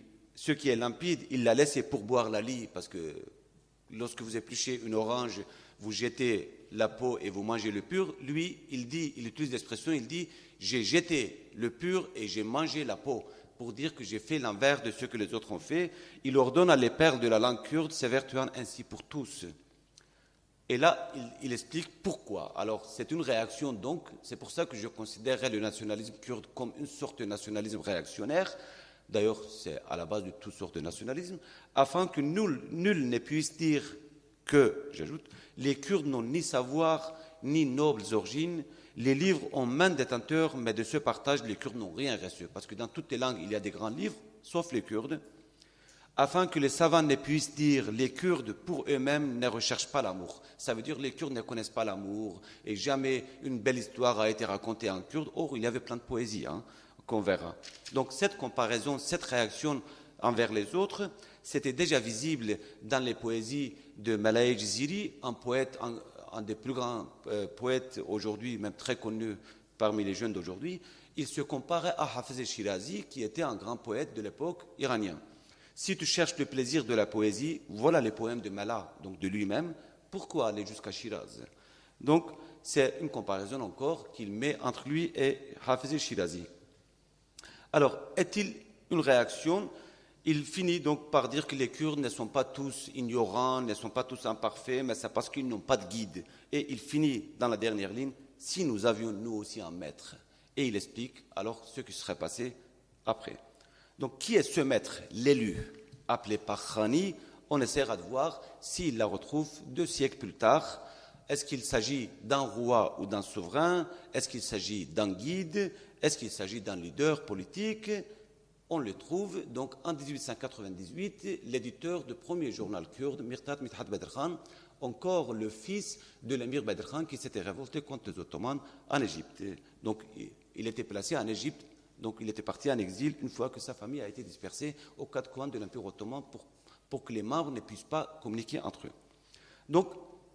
est limpide, il l'a laissé pour boire la lie, parce que lorsque vous épluchez une orange, vous jetez la peau et vous mangez le pur. Lui, il utilise l'expression, il dit « j'ai jeté le pur et j'ai mangé la peau », pour dire que j'ai fait l'envers de ce que les autres ont fait. Il ordonne à les perles de la langue kurde s'évertuant ainsi pour tous. Et là, il explique pourquoi. Alors, c'est une réaction donc, c'est pour ça que je considérerais le nationalisme kurde comme une sorte de nationalisme réactionnaire. D'ailleurs, c'est à la base de toutes sortes de nationalisme, afin que nul ne puisse dire que, j'ajoute, les Kurdes n'ont ni savoir, ni nobles origines, les livres ont main détenteur, mais de ce partage, les Kurdes n'ont rien reçu. Parce que dans toutes les langues, il y a des grands livres, sauf les Kurdes, afin que les savants ne puissent dire les Kurdes, pour eux-mêmes, ne recherchent pas l'amour. Ça veut dire les Kurdes ne connaissent pas l'amour, et jamais une belle histoire a été racontée en kurde. Or, il y avait plein de poésie, qu'on verra. Donc cette comparaison, cette réaction envers les autres, c'était déjà visible dans les poésies de Malaï Jiziri, un poète, un des plus grands poètes aujourd'hui, même très connu parmi les jeunes d'aujourd'hui. Il se comparait à Hafez el-Shirazi, qui était un grand poète de l'époque iranien. Si tu cherches le plaisir de la poésie, voilà les poèmes de Mala, donc de lui-même. Pourquoi aller jusqu'à Shiraz? Donc c'est une comparaison encore qu'il met entre lui et Hafez el-Shirazi. Alors, est-il une réaction? Il finit donc par dire que les Kurdes ne sont pas tous ignorants, ne sont pas tous imparfaits, mais c'est parce qu'ils n'ont pas de guide. Et il finit dans la dernière ligne, si nous avions nous aussi un maître. Et il explique alors ce qui serait passé après. Donc, qui est ce maître? L'élu, appelé par Khani. On essaiera de voir s'il la retrouve 2 siècles plus tard. Est-ce qu'il s'agit d'un roi ou d'un souverain? Est-ce qu'il s'agit d'un guide? Est-ce qu'il s'agit d'un leader politique? On le trouve donc en 1898, l'éditeur du premier journal kurde, Mirtat Mithat Badr Khan, encore le fils de l'émir Badr Khan qui s'était révolté contre les Ottomans en Égypte. Donc il était placé en Égypte, donc il était parti en exil une fois que sa famille a été dispersée aux 4 coins de l'Empire ottoman pour que les membres ne puissent pas communiquer entre eux. Donc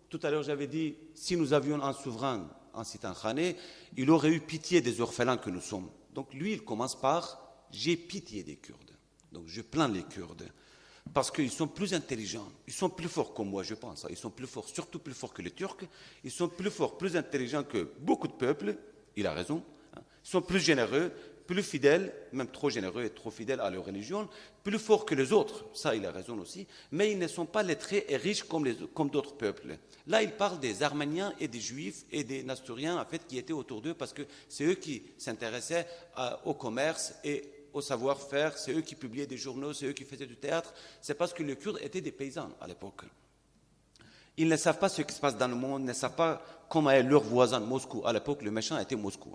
tout à l'heure j'avais dit, si nous avions un souverain, un Sitan Khané, il aurait eu pitié des orphelins que nous sommes. Donc lui, il commence par j'ai pitié des Kurdes. Donc je plains les Kurdes. Parce qu'ils sont plus intelligents, ils sont plus forts que moi, je pense. Ils sont plus forts, surtout plus forts que les Turcs. Ils sont plus forts, plus intelligents que beaucoup de peuples. Il a raison. Ils sont plus généreux, plus fidèles, même trop généreux et trop fidèles à leur religion, plus forts que les autres. Ça, il a raison aussi. Mais ils ne sont pas lettrés et riches comme d'autres peuples. Là, il parle des Arméniens et des Juifs et des Nestoriens, en fait, qui étaient autour d'eux, parce que c'est eux qui s'intéressaient au commerce et au savoir-faire, c'est eux qui publiaient des journaux, c'est eux qui faisaient du théâtre. C'est parce que les Kurdes étaient des paysans à l'époque. Ils ne savent pas ce qui se passe dans le monde, ne savent pas comment est leur voisin Moscou. À l'époque, le méchant était Moscou.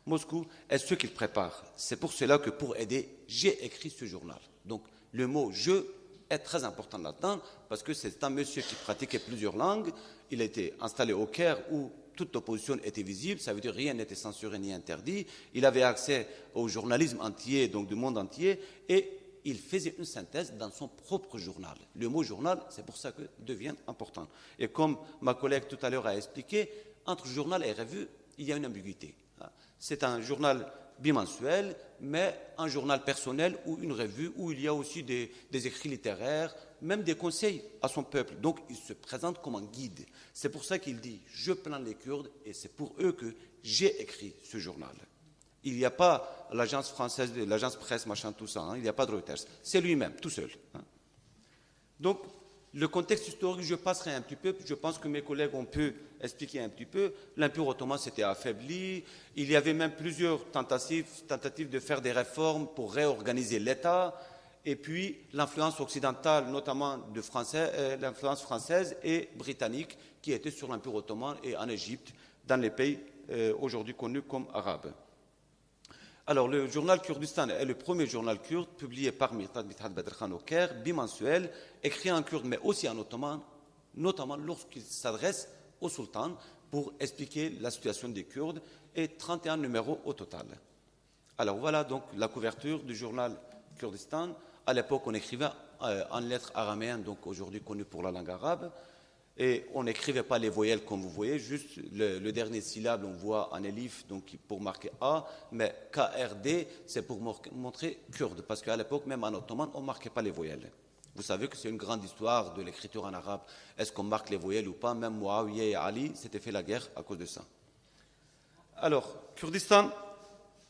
Moscou est ce qu'ils préparent. C'est pour cela que pour aider, j'ai écrit ce journal. Donc le mot « je » est très important là-dedans, parce que c'est un monsieur qui pratiquait plusieurs langues. Il a été installé au Caire où toute opposition était visible, ça veut dire rien n'était censuré ni interdit. Il avait accès au journalisme entier, donc du monde entier, et il faisait une synthèse dans son propre journal. Le mot journal, c'est pour ça que devient important. Et comme ma collègue tout à l'heure a expliqué, entre journal et revue, il y a une ambiguïté. C'est un journal bimensuel, mais un journal personnel ou une revue où il y a aussi des écrits littéraires, même des conseils à son peuple. Donc, il se présente comme un guide. C'est pour ça qu'il dit « Je plains les Kurdes » et c'est pour eux que j'ai écrit ce journal. Il n'y a pas l'agence française, l'agence presse, machin, tout ça. Il n'y a pas de Reuters. C'est lui-même, tout seul. Donc, le contexte historique, je passerai un petit peu. Je pense que mes collègues ont pu expliquer un petit peu. L'Empire ottoman s'était affaibli. Il y avait même plusieurs tentatives de faire des réformes pour réorganiser l'État. Et puis, l'influence occidentale, notamment l'influence française et britannique, qui était sur l'Empire ottoman et en Égypte, dans les pays aujourd'hui connus comme arabes. Alors, le journal Kurdistan est le premier journal kurde publié par Mirtad Bedr Khan au Caire, bimensuel, écrit en kurde mais aussi en ottoman, notamment lorsqu'il s'adresse au sultan pour expliquer la situation des Kurdes, et 31 numéros au total. Alors voilà donc la couverture du journal Kurdistan. À l'époque, on écrivait en lettres araméennes, donc aujourd'hui connues pour la langue arabe. Et on n'écrivait pas les voyelles comme vous voyez, juste le dernier syllabe, on voit en élif, donc pour marquer A, mais KRD, c'est pour montrer kurde, parce qu'à l'époque, même en ottoman, on ne marquait pas les voyelles. Vous savez que c'est une grande histoire de l'écriture en arabe. Est-ce qu'on marque les voyelles ou pas? Même Muawiyah et Ali s'étaient fait la guerre à cause de ça. Alors, Kurdistan,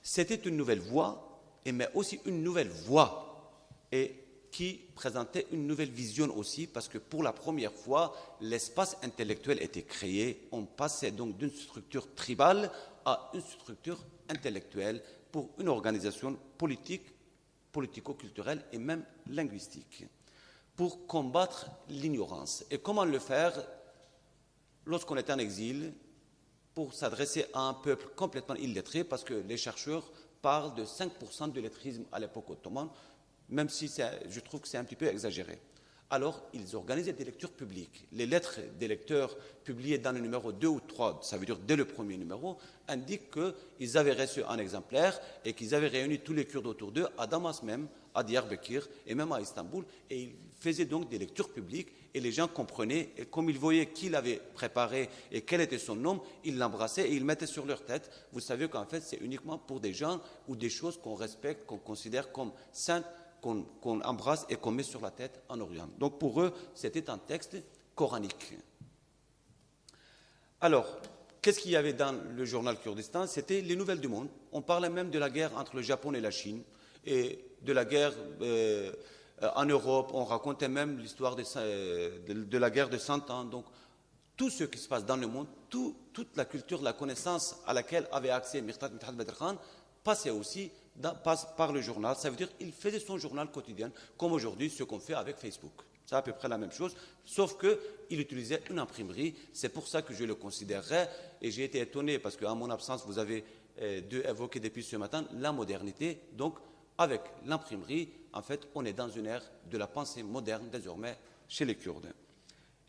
c'était une nouvelle voix, mais aussi une nouvelle voix, et qui présentait une nouvelle vision aussi, parce que pour la première fois, l'espace intellectuel était créé. On passait donc d'une structure tribale à une structure intellectuelle pour une organisation politique, politico-culturelle et même linguistique, pour combattre l'ignorance. Et comment le faire lorsqu'on est en exil, pour s'adresser à un peuple complètement illettré, parce que les chercheurs parlent de 5% de lettrisme à l'époque ottomane, même si je trouve que c'est un petit peu exagéré. Alors, ils organisaient des lectures publiques. Les lettres des lecteurs publiées dans le numéro 2 ou 3, ça veut dire dès le premier numéro, indiquent qu'ils avaient reçu un exemplaire et qu'ils avaient réuni tous les Kurdes autour d'eux, à Damas même, à Diyarbakir et même à Istanbul. Et ils faisaient donc des lectures publiques et les gens comprenaient. Et comme ils voyaient qui l'avait préparé et quel était son nom, ils l'embrassaient et ils le mettaient sur leur tête. Vous savez qu'en fait, c'est uniquement pour des gens ou des choses qu'on respecte, qu'on considère comme saintes, qu'on embrasse et qu'on met sur la tête en Orient. Donc pour eux, c'était un texte coranique. Alors, qu'est-ce qu'il y avait dans le journal Kurdistan? C'était les nouvelles du monde. On parlait même de la guerre entre le Japon et la Chine, et de la guerre en Europe. On racontait même l'histoire de la guerre de 100 ans. Donc, tout ce qui se passe dans le monde, toute la culture, la connaissance à laquelle avait accès Mirtad Bedr Khan, passait aussi par le journal. Ça veut dire qu'il faisait son journal quotidien, comme aujourd'hui ce qu'on fait avec Facebook. C'est à peu près la même chose, sauf qu'il utilisait une imprimerie. C'est pour ça que je le considérerais, et j'ai été étonné, parce qu'à mon absence, vous avez évoqué depuis ce matin la modernité. Donc, avec l'imprimerie, en fait, on est dans une ère de la pensée moderne, désormais, chez les Kurdes.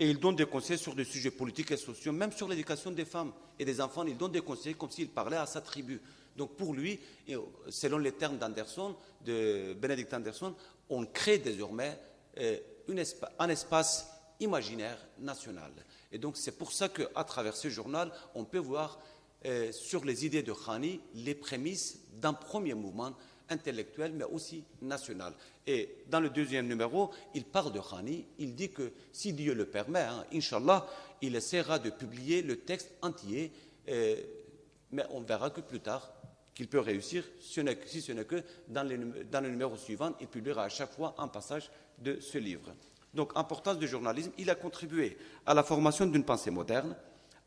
Et il donne des conseils sur des sujets politiques et sociaux, même sur l'éducation des femmes et des enfants. Il donne des conseils comme s'il parlait à sa tribu. Donc pour lui, selon les termes d'Anderson, de Benedict Anderson, on crée désormais un espace imaginaire national. Et donc c'est pour ça qu'à travers ce journal, on peut voir sur les idées de Khani les prémices d'un premier mouvement intellectuelle, mais aussi nationale. Et dans le deuxième numéro, il parle de Khani, il dit que si Dieu le permet, Inch'Allah, il essaiera de publier le texte entier, mais on verra que plus tard, qu'il peut réussir, si ce n'est que dans le numéro suivant, il publiera à chaque fois un passage de ce livre. Donc, importance du journalisme, il a contribué à la formation d'une pensée moderne,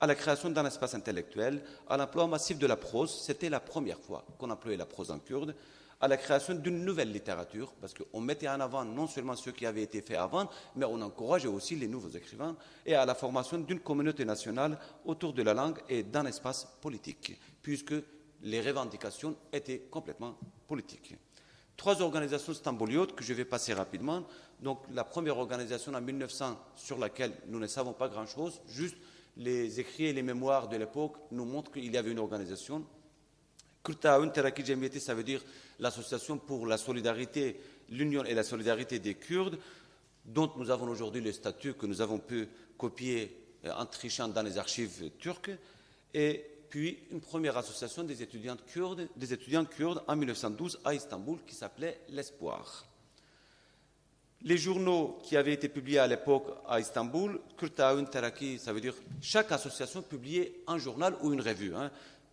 à la création d'un espace intellectuel, à l'emploi massif de la prose, c'était la première fois qu'on employait la prose en kurde, à la création d'une nouvelle littérature, parce qu'on mettait en avant non seulement ceux qui avaient été faits avant, mais on encourageait aussi les nouveaux écrivains, et à la formation d'une communauté nationale autour de la langue et d'un espace politique, puisque les revendications étaient complètement politiques. 3 organisations stambouliotes que je vais passer rapidement. Donc la première organisation en 1900 sur laquelle nous ne savons pas grand-chose, juste les écrits et les mémoires de l'époque nous montrent qu'il y avait une organisation. Kurtaoun Teraki Cemiyeti, ça veut dire l'association pour la solidarité, l'union et la solidarité des Kurdes, dont nous avons aujourd'hui le statut que nous avons pu copier en trichant dans les archives turques, et puis une première association des étudiants kurdes en 1912 à Istanbul qui s'appelait l'Espoir. Les journaux qui avaient été publiés à l'époque à Istanbul, Kurtaoun Teraki, ça veut dire chaque association publiait un journal ou une revue.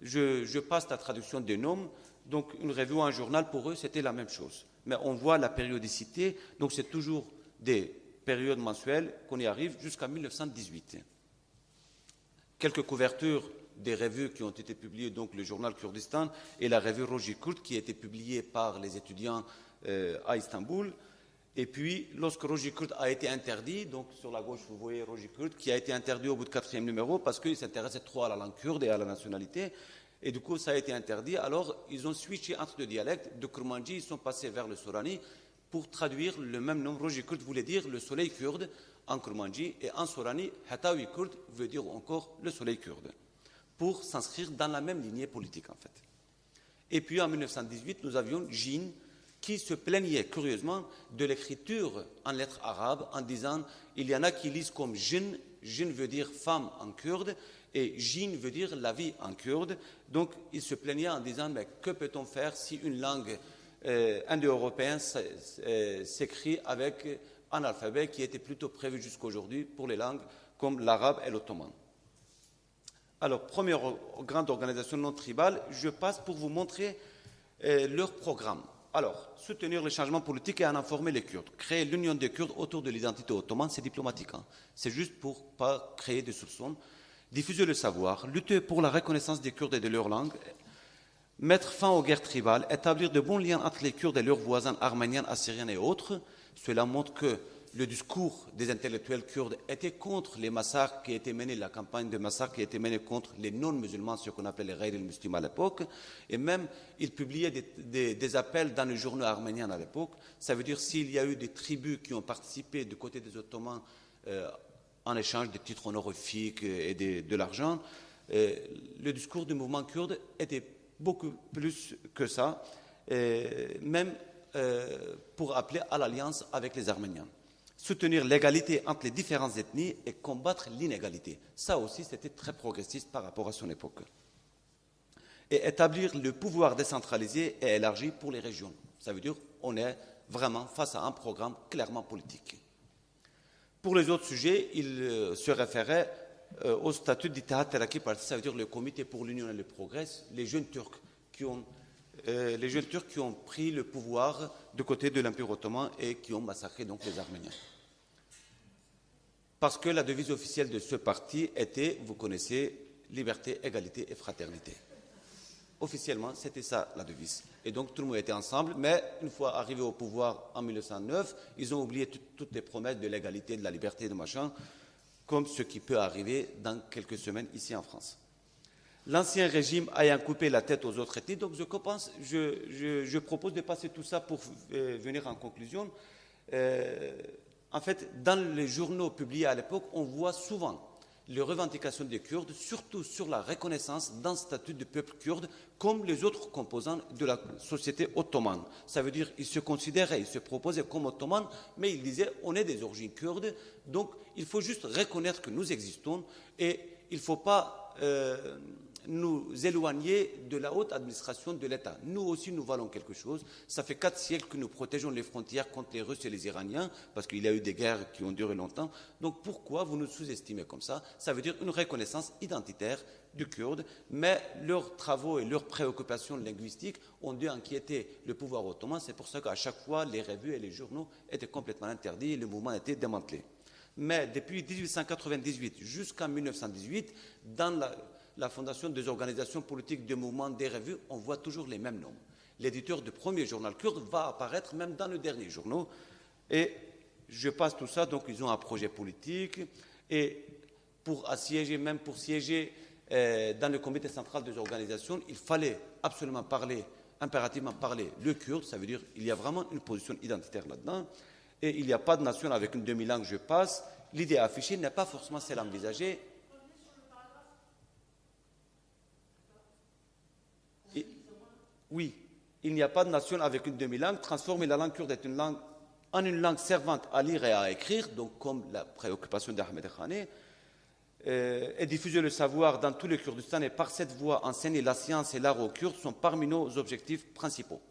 Je passe la traduction des noms, donc une revue ou un journal pour eux c'était la même chose. Mais on voit la périodicité, donc c'est toujours des périodes mensuelles qu'on y arrive jusqu'à 1918. Quelques couvertures des revues qui ont été publiées, donc le journal Kurdistan et la revue Roji Kurd qui a été publiée par les étudiants à Istanbul. Et puis, lorsque Roji Kurd a été interdit, donc sur la gauche vous voyez Roji Kurd, qui a été interdit au bout de 4e numéro parce qu'il s'intéressait trop à la langue kurde et à la nationalité, et du coup ça a été interdit, alors ils ont switché entre deux dialectes, de Kurmanji ils sont passés vers le Sorani pour traduire le même nom. Roji Kurd voulait dire le soleil kurde en Kurmanji, et en Sorani, Hatawi Kurd veut dire encore le soleil kurde, pour s'inscrire dans la même lignée politique en fait. Et puis en 1918, nous avions Jin qui se plaignait curieusement de l'écriture en lettres arabes en disant il y en a qui lisent comme Jin, Jin veut dire femme en kurde et Jin veut dire la vie en kurde. Donc il se plaignait en disant mais que peut-on faire si une langue indo-européenne s'écrit avec un alphabet qui était plutôt prévu jusqu'aujourd'hui pour les langues comme l'arabe et l'ottoman. Alors, première grande organisation non tribale, je passe pour vous montrer leur programme. Alors, soutenir les changements politiques et en informer les Kurdes. Créer l'union des Kurdes autour de l'identité ottomane, c'est diplomatique. C'est juste pour ne pas créer des soupçons. Diffuser le savoir, lutter pour la reconnaissance des Kurdes et de leur langue, mettre fin aux guerres tribales, établir de bons liens entre les Kurdes et leurs voisins arméniens, assyriens et autres. Cela montre que le discours des intellectuels kurdes était contre les massacres qui étaient menés, la campagne de massacres qui était menée contre les non-musulmans, ce qu'on appelait les Ghayr al-Muslims à l'époque, et même ils publiaient des appels dans les journaux arméniens à l'époque. Ça veut dire s'il y a eu des tribus qui ont participé du côté des Ottomans en échange des titres honorifiques et de l'argent, le discours du mouvement kurde était beaucoup plus que ça, même pour appeler à l'alliance avec les Arméniens. Soutenir l'égalité entre les différentes ethnies et combattre l'inégalité. Ça aussi, c'était très progressiste par rapport à son époque. Et établir le pouvoir décentralisé et élargi pour les régions. Ça veut dire qu'on est vraiment face à un programme clairement politique. Pour les autres sujets, il se référait au statut d'Ittihad Teraki Parti, ça veut dire le comité pour l'union et le progrès, les jeunes Turcs qui ont pris le pouvoir du côté de l'Empire ottoman et qui ont massacré donc les Arméniens. Parce que la devise officielle de ce parti était, vous connaissez, liberté, égalité et fraternité. Officiellement, c'était ça la devise. Et donc tout le monde était ensemble, mais une fois arrivés au pouvoir en 1909, ils ont oublié toutes les promesses de l'égalité, de la liberté, de machin, comme ce qui peut arriver dans quelques semaines ici en France. L'ancien régime ayant coupé la tête aux autres ethnies, donc je propose de passer tout ça pour venir en conclusion. En fait, dans les journaux publiés à l'époque, on voit souvent les revendications des Kurdes, surtout sur la reconnaissance d'un statut de peuple kurde comme les autres composants de la société ottomane. Ça veut dire qu'ils se considéraient, ils se proposaient comme ottomanes, mais ils disaient on est des origines kurdes, donc il faut juste reconnaître que nous existons et il ne faut pas nous éloigner de la haute administration de l'État. Nous aussi, nous valons quelque chose. Ça fait 4 siècles que nous protégeons les frontières contre les Russes et les Iraniens, parce qu'il y a eu des guerres qui ont duré longtemps. Donc pourquoi vous nous sous-estimez comme ça? Ça veut dire une reconnaissance identitaire du Kurde, mais leurs travaux et leurs préoccupations linguistiques ont dû inquiéter le pouvoir ottoman. C'est pour ça qu'à chaque fois, les revues et les journaux étaient complètement interdits et le mouvement était démantelé. Mais depuis 1898 jusqu'en 1918, dans la fondation des organisations politiques, des mouvements, des revues, on voit toujours les mêmes noms. L'éditeur du premier journal kurde va apparaître même dans le dernier journal. Et je passe tout ça, donc ils ont un projet politique. Et pour siéger dans le comité central des organisations, il fallait absolument impérativement parler le kurde. Ça veut dire qu'il y a vraiment une position identitaire là-dedans. Et il n'y a pas de nation avec une demi-langue, je passe. L'idée affichée n'est pas forcément celle envisagée. Oui, il n'y a pas de nation avec une demi-langue. Transformer la langue kurde en une langue servante à lire et à écrire, donc comme la préoccupation d'Ahmed Khane, et diffuser le savoir dans tout le Kurdistan et par cette voie enseigner la science et l'art aux Kurdes sont parmi nos objectifs principaux.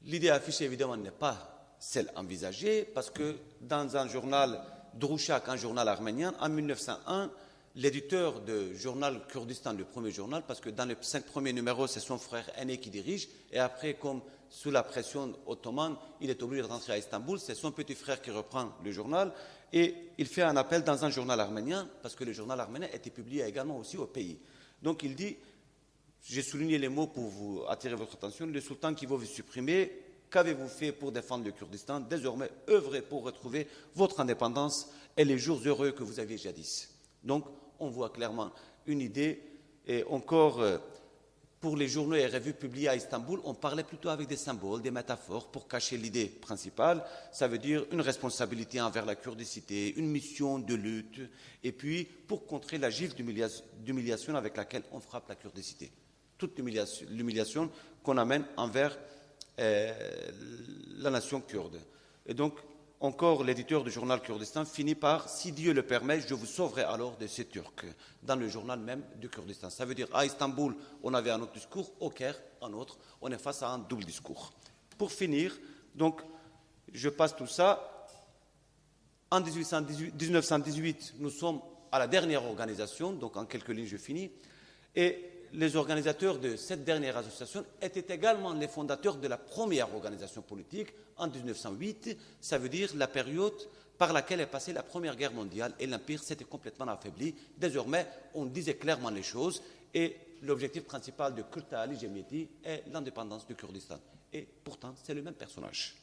L'idée affichée, évidemment, n'est pas celle envisagée, parce que dans un journal Drouchak, un journal arménien, en 1901, l'éditeur du journal Kurdistan, le premier journal, parce que dans les 5 premiers numéros, c'est son frère aîné qui dirige, et après, comme sous la pression ottomane, il est obligé de rentrer à Istanbul, c'est son petit frère qui reprend le journal, et il fait un appel dans un journal arménien, parce que le journal arménien était publié également aussi au pays. Donc il dit, j'ai souligné les mots pour vous attirer votre attention, le sultan qui va vous supprimer, qu'avez-vous fait pour défendre le Kurdistan? Désormais, œuvrez pour retrouver votre indépendance et les jours heureux que vous aviez jadis. Donc, on voit clairement une idée, et encore, pour les journaux et revues publiés à Istanbul, on parlait plutôt avec des symboles, des métaphores pour cacher l'idée principale. Ça veut dire une responsabilité envers la kurdicité, une mission de lutte, et puis pour contrer la gifle d'humiliation avec laquelle on frappe la kurdicité. Toute l'humiliation qu'on amène envers la nation kurde. Et donc, encore, l'éditeur du journal Kurdistan finit par « Si Dieu le permet, je vous sauverai alors de ces Turcs » dans le journal même du Kurdistan. Ça veut dire, à Istanbul, on avait un autre discours, au Caire, un autre. On est face à un double discours. Pour finir, donc, je passe tout ça. En 1918, nous sommes à la dernière organisation, donc en quelques lignes, je finis. Et les organisateurs de cette dernière association étaient également les fondateurs de la première organisation politique en 1908. Ça veut dire la période par laquelle est passée la Première Guerre mondiale et l'Empire s'était complètement affaibli. Désormais, on disait clairement les choses et l'objectif principal de Kurta Ali Cemiyeti est l'indépendance du Kurdistan. Et pourtant, c'est le même personnage.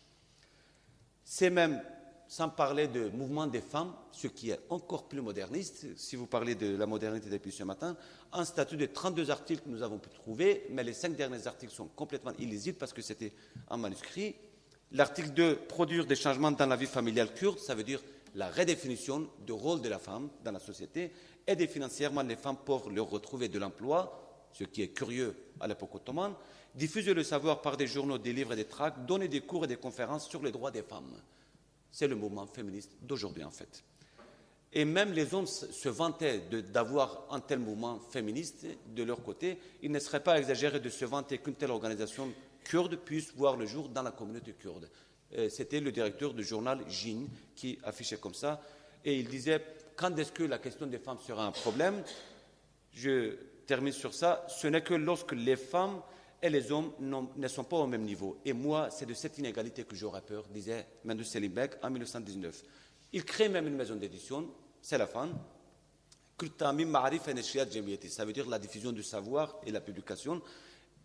C'est même, sans parler de mouvement des femmes, ce qui est encore plus moderniste, si vous parlez de la modernité depuis ce matin, un statut de 32 articles que nous avons pu trouver, mais les 5 derniers articles sont complètement illisibles parce que c'était en manuscrit. L'article 2, produire des changements dans la vie familiale kurde, ça veut dire la redéfinition du rôle de la femme dans la société, aider financièrement les femmes pauvres leur retrouver de l'emploi, ce qui est curieux à l'époque ottomane, diffuser le savoir par des journaux, des livres et des tracts, donner des cours et des conférences sur les droits des femmes. C'est le mouvement féministe d'aujourd'hui, en fait. Et même les hommes se vantaient d'avoir un tel mouvement féministe de leur côté. Il ne serait pas exagéré de se vanter qu'une telle organisation kurde puisse voir le jour dans la communauté kurde. C'était le directeur du journal Jin qui affichait comme ça. Et il disait, quand est-ce que la question des femmes sera un problème? Je termine sur ça. Ce n'est que lorsque les femmes et les hommes ne sont pas au même niveau. Et moi, c'est de cette inégalité que j'aurais peur, disait Mendous Selim Bek en 1919. Il crée même une maison d'édition, c'est la fin. Ça veut dire la diffusion du savoir et la publication.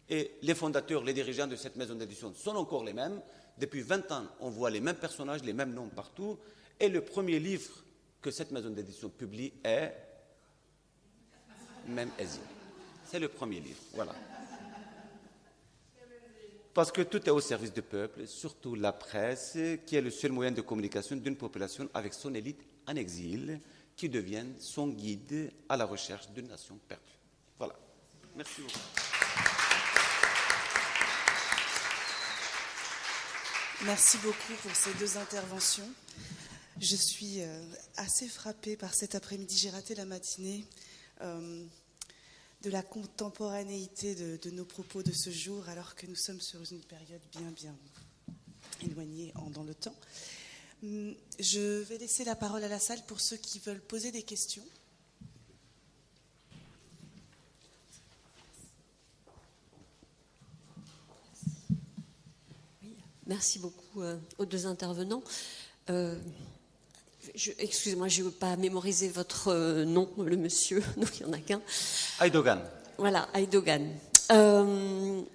Et les fondateurs, les dirigeants de cette maison d'édition sont encore les mêmes. Depuis 20 ans, on voit les mêmes personnages, les mêmes noms partout. Et le premier livre que cette maison d'édition publie est Même Asie. C'est le premier livre, voilà. Parce que tout est au service du peuple, surtout la presse, qui est le seul moyen de communication d'une population avec son élite en exil, qui deviennent son guide à la recherche d'une nation perdue. Voilà. Merci beaucoup. Merci beaucoup pour ces 2 interventions. Je suis assez frappée par cet après-midi. J'ai raté la matinée. de la contemporanéité de nos propos de ce jour, alors que nous sommes sur une période bien éloignée dans le temps. Je vais laisser la parole à la salle pour ceux qui veulent poser des questions. Merci beaucoup aux deux intervenants. Excusez-moi, je n'ai pas mémorisé votre nom, le monsieur, donc il n'y en a qu'un. Aydogan. Voilà, Aydogan. Donc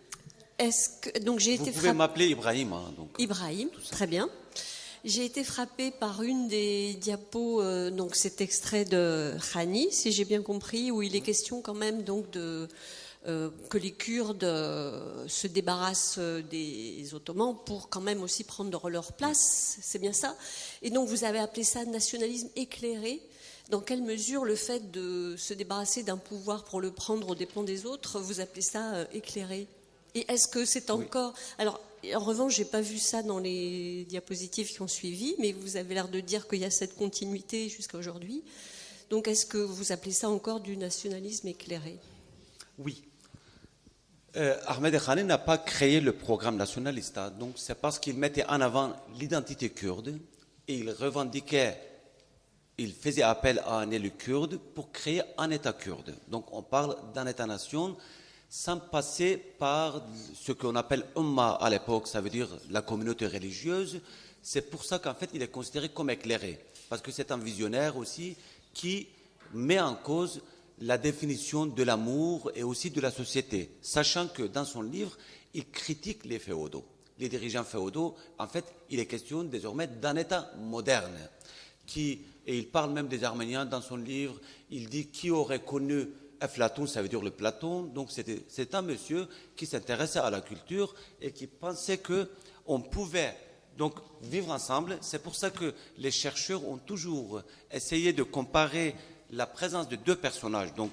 j'ai été Vous pouvez m'appeler Ibrahim. Donc, Ibrahim, très bien. J'ai été frappée par une des diapos, donc cet extrait de Khani, si j'ai bien compris, où il est question quand même donc que les Kurdes se débarrassent des Ottomans pour quand même aussi prendre leur place, c'est bien ça. Et donc vous avez appelé ça nationalisme éclairé. Dans quelle mesure le fait de se débarrasser d'un pouvoir pour le prendre aux dépens des autres, vous appelez ça éclairé? Et est-ce que c'est encore... Oui. Alors, en revanche, je n'ai pas vu ça dans les diapositives qui ont suivi, mais vous avez l'air de dire qu'il y a cette continuité jusqu'à aujourd'hui. Donc, est-ce que vous appelez ça encore du nationalisme éclairé? Oui. Ahmed Khani n'a pas créé le programme nationaliste, donc c'est parce qu'il mettait en avant l'identité kurde et il revendiquait, il faisait appel à un élu kurde pour créer un État kurde. Donc on parle d'un État-nation sans passer par ce qu'on appelle Ummah à l'époque, ça veut dire la communauté religieuse. C'est pour ça qu'en fait il est considéré comme éclairé, parce que c'est un visionnaire aussi qui met en cause la définition de l'amour et aussi de la société, sachant que dans son livre, il critique les féodaux. Les dirigeants féodaux, en fait, il est question désormais d'un État moderne. Et il parle même des Arméniens dans son livre, il dit qui aurait connu Aflaton, ça veut dire le Platon, donc c'est un monsieur qui s'intéressait à la culture et qui pensait qu'on pouvait donc vivre ensemble. C'est pour ça que les chercheurs ont toujours essayé de comparer la présence de deux personnages, donc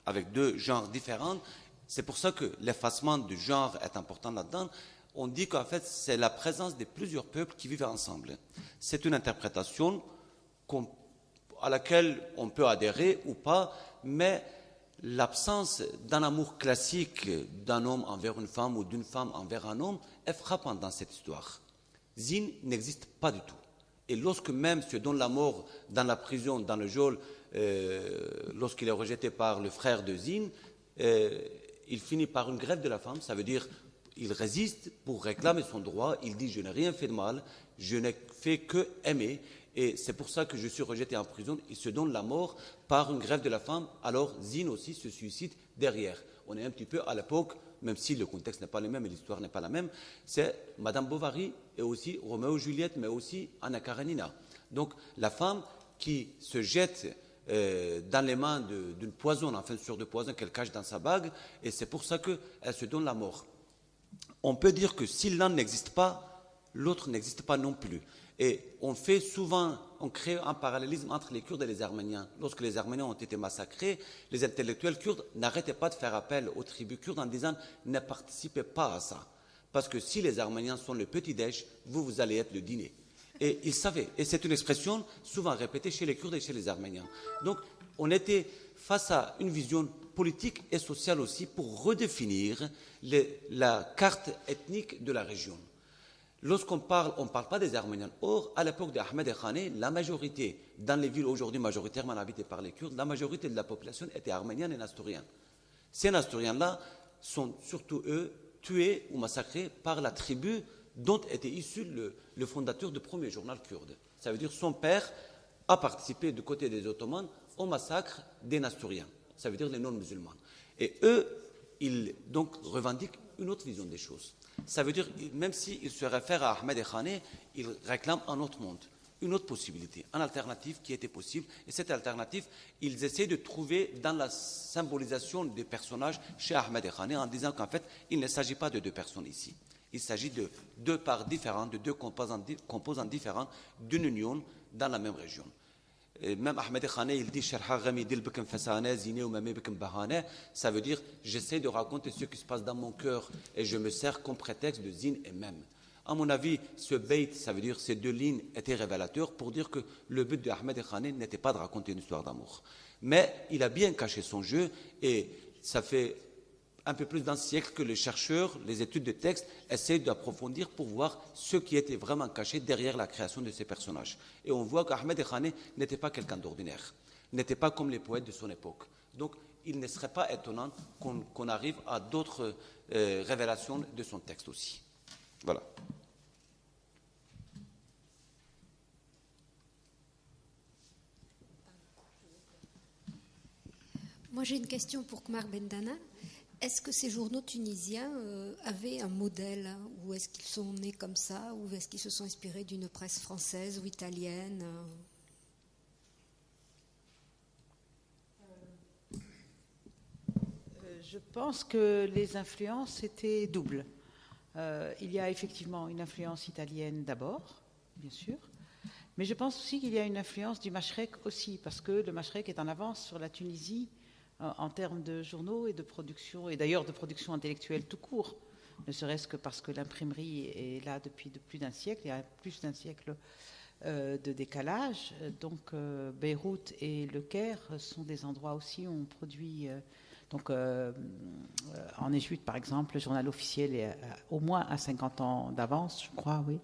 avec deux genres différents. C'est pour ça que l'effacement du genre est important là-dedans. On dit qu'en fait, c'est la présence de plusieurs peuples qui vivent ensemble. C'est une interprétation à laquelle on peut adhérer ou pas, mais l'absence d'un amour classique d'un homme envers une femme ou d'une femme envers un homme est frappante dans cette histoire. Zin n'existe pas du tout. Et lorsque même se donne la mort dans la prison, dans le geôle, lorsqu'il est rejeté par le frère de Zin, il finit par une grève de la faim, ça veut dire il résiste pour réclamer son droit, il dit je n'ai rien fait de mal, je n'ai fait que aimer, et c'est pour ça que je suis rejeté en prison. Il se donne la mort par une grève de la faim, alors Zin aussi se suicide derrière. On est un petit peu à l'époque, même si le contexte n'est pas le même et l'histoire n'est pas la même, c'est Madame Bovary et aussi Roméo et Juliette, mais aussi Anna Karenina. Donc la femme qui se jette dans les mains d'une poisonne, enfin une sorte de poison qu'elle cache dans sa bague, et c'est pour ça qu'elle se donne la mort. On peut dire que si l'un n'existe pas, l'autre n'existe pas non plus. Et on crée un parallélisme entre les Kurdes et les Arméniens. Lorsque les Arméniens ont été massacrés, les intellectuels kurdes n'arrêtaient pas de faire appel aux tribus kurdes en disant ne participez pas à ça. Parce que si les Arméniens sont le petit-déj, vous allez être le dîner. Et ils savaient. Et c'est une expression souvent répétée chez les Kurdes et chez les Arméniens. Donc, on était face à une vision politique et sociale aussi pour redéfinir la carte ethnique de la région. Lorsqu'on parle, on ne parle pas des Arméniens. Or, à l'époque d'Ahmed Khani, la majorité, dans les villes aujourd'hui majoritairement habitées par les Kurdes, la majorité de la population était arménienne et nestorienne. Ces Nestoriens-là sont surtout, eux, tués ou massacrés par la tribu dont était issu le fondateur du premier journal kurde. Ça veut dire son père a participé du côté des Ottomans au massacre des Nestoriens, ça veut dire les non-musulmans. Et eux, ils donc revendiquent une autre vision des choses. Ça veut dire, même s'ils se réfèrent à Ahmed Khani, ils réclament un autre monde, une autre possibilité, une alternative qui était possible. Et cette alternative, ils essaient de trouver dans la symbolisation des personnages chez Ahmed Khani en disant qu'en fait, il ne s'agit pas de deux personnes ici. Il s'agit de deux parts différentes, de deux composants différents d'une union dans la même région. Et même Ahmed Khani, il dit ça veut dire j'essaie de raconter ce qui se passe dans mon cœur et je me sers comme prétexte de zin et même. À mon avis, ce bait, ça veut dire ces deux lignes étaient révélateurs pour dire que le but d'Ahmed Khani n'était pas de raconter une histoire d'amour. Mais il a bien caché son jeu et ça fait un peu plus d'un siècle que les chercheurs, les études de texte, essayent d'approfondir pour voir ce qui était vraiment caché derrière la création de ces personnages. Et on voit qu'Ahmed Khané n'était pas quelqu'un d'ordinaire, n'était pas comme les poètes de son époque. Donc, il ne serait pas étonnant qu'on arrive à d'autres révélations de son texte aussi. Voilà. Moi, j'ai une question pour Kmar Bendana. Est-ce que ces journaux tunisiens avaient un modèle, ou est-ce qu'ils sont nés comme ça, ou est-ce qu'ils se sont inspirés d'une presse française ou italienne? Je pense que les influences étaient doubles. Il y a effectivement une influence italienne d'abord, bien sûr, mais je pense aussi qu'il y a une influence du Mashrek aussi, parce que le Mashrek est en avance sur la Tunisie en termes de journaux et de production, et d'ailleurs de production intellectuelle tout court, ne serait-ce que parce que l'imprimerie est là depuis plus d'un siècle, il y a plus d'un siècle de décalage. Donc Beyrouth et Le Caire sont des endroits aussi où on produit... en Égypte, par exemple, le journal officiel est au moins à 50 ans d'avance, je crois, oui,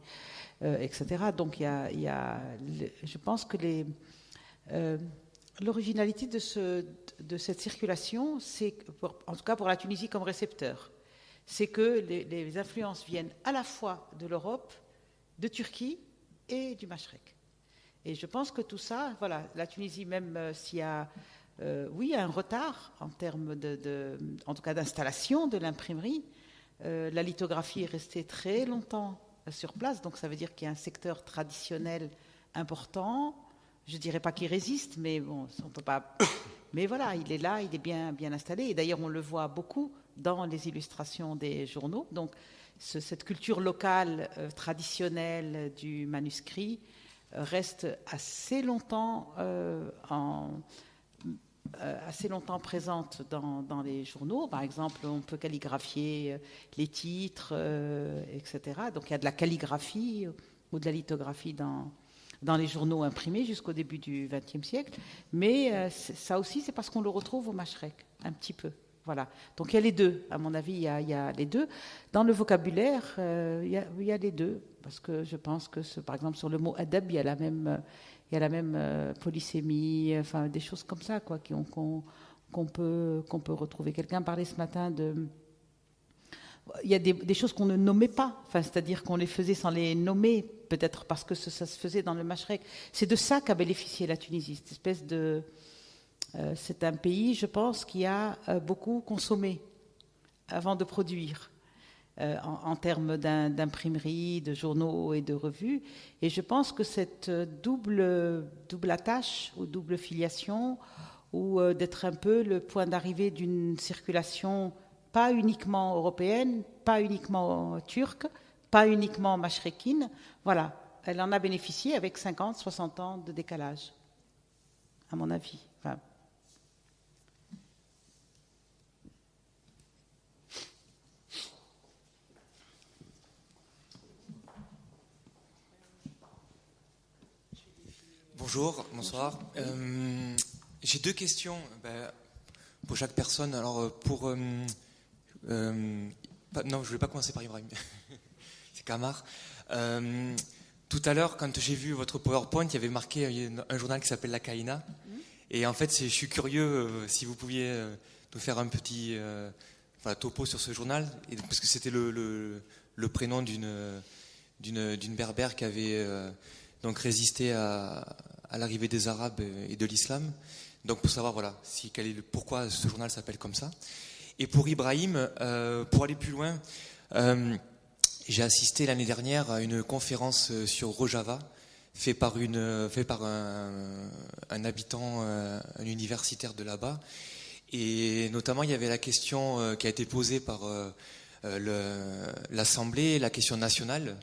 etc. Donc, je pense que l'originalité de cette circulation, c'est, en tout cas pour la Tunisie comme récepteur, c'est que les influences viennent à la fois de l'Europe, de Turquie et du Mashrek. Et je pense que tout ça, voilà, la Tunisie, même s'il y a... oui, un retard en termes en tout cas d'installation de l'imprimerie. La lithographie est restée très longtemps sur place, donc ça veut dire qu'il y a un secteur traditionnel important. Je ne dirais pas qu'il résiste, mais bon, on peut pas. Mais voilà, il est là, il est bien installé. Et d'ailleurs, on le voit beaucoup dans les illustrations des journaux. Donc, cette culture locale traditionnelle du manuscrit reste assez longtemps assez longtemps présente dans les journaux. Par exemple, on peut calligraphier les titres, etc. Donc il y a de la calligraphie ou de la lithographie dans les journaux imprimés jusqu'au début du XXe siècle. Mais ça aussi, c'est parce qu'on le retrouve au Mashrek, un petit peu. Voilà. Donc il y a les deux, à mon avis, il y a les deux. Dans le vocabulaire, il y a les deux. Parce que je pense que, par exemple, sur le mot adab, il y a la même polysémie, enfin des choses comme ça, quoi, qu'on peut retrouver. Quelqu'un parlait ce matin il y a des choses qu'on ne nommait pas, enfin, c'est-à-dire qu'on les faisait sans les nommer, peut-être parce que ça se faisait dans le Mashrek. C'est de ça qu'a bénéficié la Tunisie, cette espèce de... c'est un pays, je pense, qui a beaucoup consommé avant de produire. En termes d'imprimerie, de journaux et de revues. Et je pense que cette double attache ou double filiation, ou d'être un peu le point d'arrivée d'une circulation pas uniquement européenne, pas uniquement turque, pas uniquement mashrekine, voilà, elle en a bénéficié avec 50, 60 ans de décalage, à mon avis. Enfin, bonjour, bonsoir. J'ai deux questions pour chaque personne. Alors, non, je ne vais pas commencer par Ibrahim. C'est Kamar. Tout à l'heure, quand j'ai vu votre PowerPoint, il y avait marqué un journal qui s'appelle La Kaïna. Et en fait, je suis curieux si vous pouviez nous faire un petit topo sur ce journal, parce que c'était le prénom d'une berbère qui avait donc résisté à l'arrivée des Arabes et de l'islam. Donc pour savoir pourquoi ce journal s'appelle comme ça. Et pour Ibrahim, pour aller plus loin, j'ai assisté l'année dernière à une conférence sur Rojava fait par un habitant, un universitaire de là-bas. Et notamment, il y avait la question qui a été posée par l'Assemblée, la question nationale.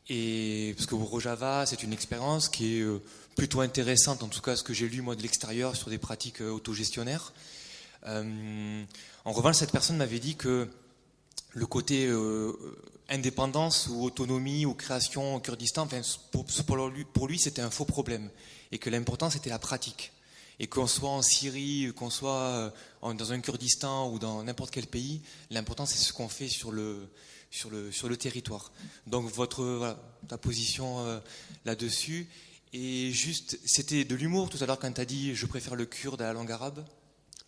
Et parce que Rojava, c'est une expérience qui est plutôt intéressante, en tout cas ce que j'ai lu moi de l'extérieur sur des pratiques autogestionnaires. En revanche, cette personne m'avait dit que le côté indépendance ou autonomie ou création au Kurdistan, pour lui c'était un faux problème et que l'important c'était la pratique. Et qu'on soit en Syrie, qu'on soit dans un Kurdistan ou dans n'importe quel pays, l'important c'est ce qu'on fait sur le territoire. Donc ta position là-dessus. Et juste, c'était de l'humour tout à l'heure quand tu as dit je préfère le kurde à la langue arabe.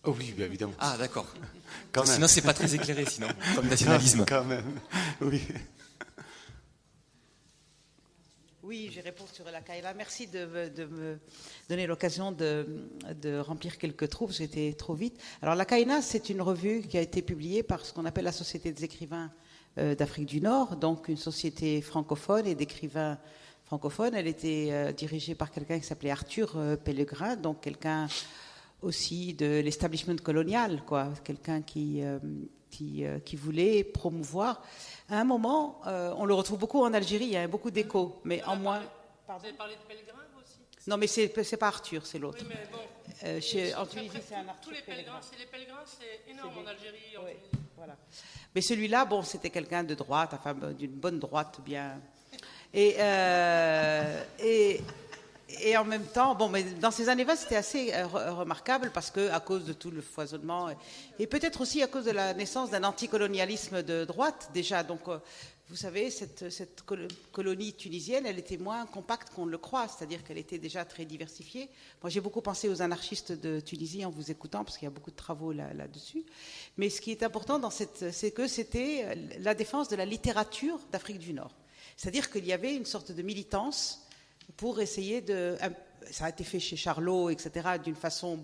Oh oui, bien évidemment. Ah d'accord. Quand même. Sinon c'est pas très éclairé sinon, comme nationalisme. Quand même, oui. Oui, je réponds sur la Kaïla. Merci de me donner l'occasion de remplir quelques trous, parce que j'étais trop vite. Alors, la Kaïna, c'est une revue qui a été publiée par ce qu'on appelle la Société des écrivains d'Afrique du Nord, donc une société francophone et d'écrivains francophones. Elle était dirigée par quelqu'un qui s'appelait Arthur Pellegrin, donc quelqu'un aussi de l'establishment colonial, quoi, quelqu'un qui voulait promouvoir. À un moment, on le retrouve beaucoup en Algérie, il y a beaucoup d'échos, mais en moins... Vous avez parlé de Pellegrin aussi? Non, mais c'est pas Arthur, c'est l'autre. Oui, mais bon. En Tunisie, c'est un Arthur Tous les Pellegrin. pèlerins, c'est énorme en Algérie. Oui, voilà. Mais celui-là, bon, c'était quelqu'un de droite, enfin d'une bonne droite, bien... Et en même temps, bon, mais dans ces années-là, c'était assez remarquable parce que, à cause de tout le foisonnement et peut-être aussi à cause de la naissance d'un anticolonialisme de droite déjà. Donc, vous savez, cette colonie tunisienne, elle était moins compacte qu'on ne le croit, c'est-à-dire qu'elle était déjà très diversifiée. Moi, j'ai beaucoup pensé aux anarchistes de Tunisie en vous écoutant parce qu'il y a beaucoup de travaux là-dessus. Mais ce qui est important c'est que c'était la défense de la littérature d'Afrique du Nord. C'est-à-dire qu'il y avait une sorte de militance pour essayer ça a été fait chez Charlot, etc., d'une façon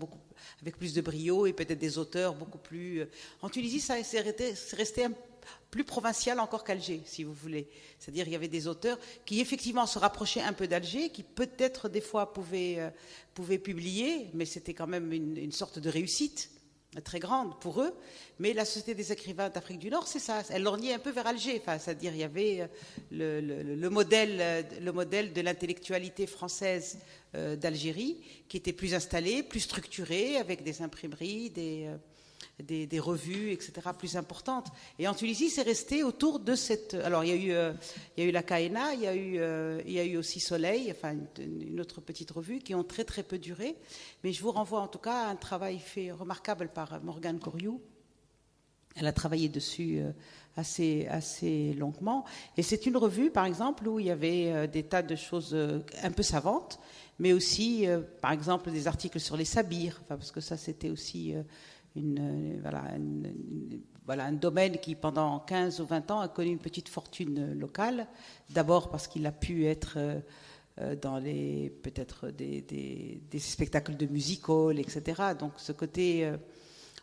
avec plus de brio et peut-être des auteurs beaucoup plus... En Tunisie, c'est resté plus provincial encore qu'Alger, si vous voulez. C'est-à-dire il y avait des auteurs qui effectivement se rapprochaient un peu d'Alger, qui peut-être des fois pouvaient publier, mais c'était quand même une sorte de réussite très grande pour eux. Mais la Société des écrivains d'Afrique du Nord, c'est ça, elle lorgnait un peu vers Alger. Enfin, c'est-à-dire il y avait le modèle de l'intellectualité française d'Algérie qui était plus installé, plus structuré, avec des imprimeries, des revues, etc., plus importantes. Et en Tunisie, c'est resté autour de cette... Alors, il y a eu la Kaena, il y a eu aussi Soleil, enfin, une autre petite revue, qui ont très, très peu duré. Mais je vous renvoie en tout cas à un travail fait remarquable par Morgane Coriou. Elle a travaillé dessus assez longuement. Et c'est une revue, par exemple, où il y avait des tas de choses un peu savantes, mais aussi, par exemple, des articles sur les sabirs, parce que ça, c'était aussi... un domaine qui, pendant 15 ou 20 ans, a connu une petite fortune locale. D'abord parce qu'il a pu être dans peut-être des spectacles de music-hall, etc. Donc ce côté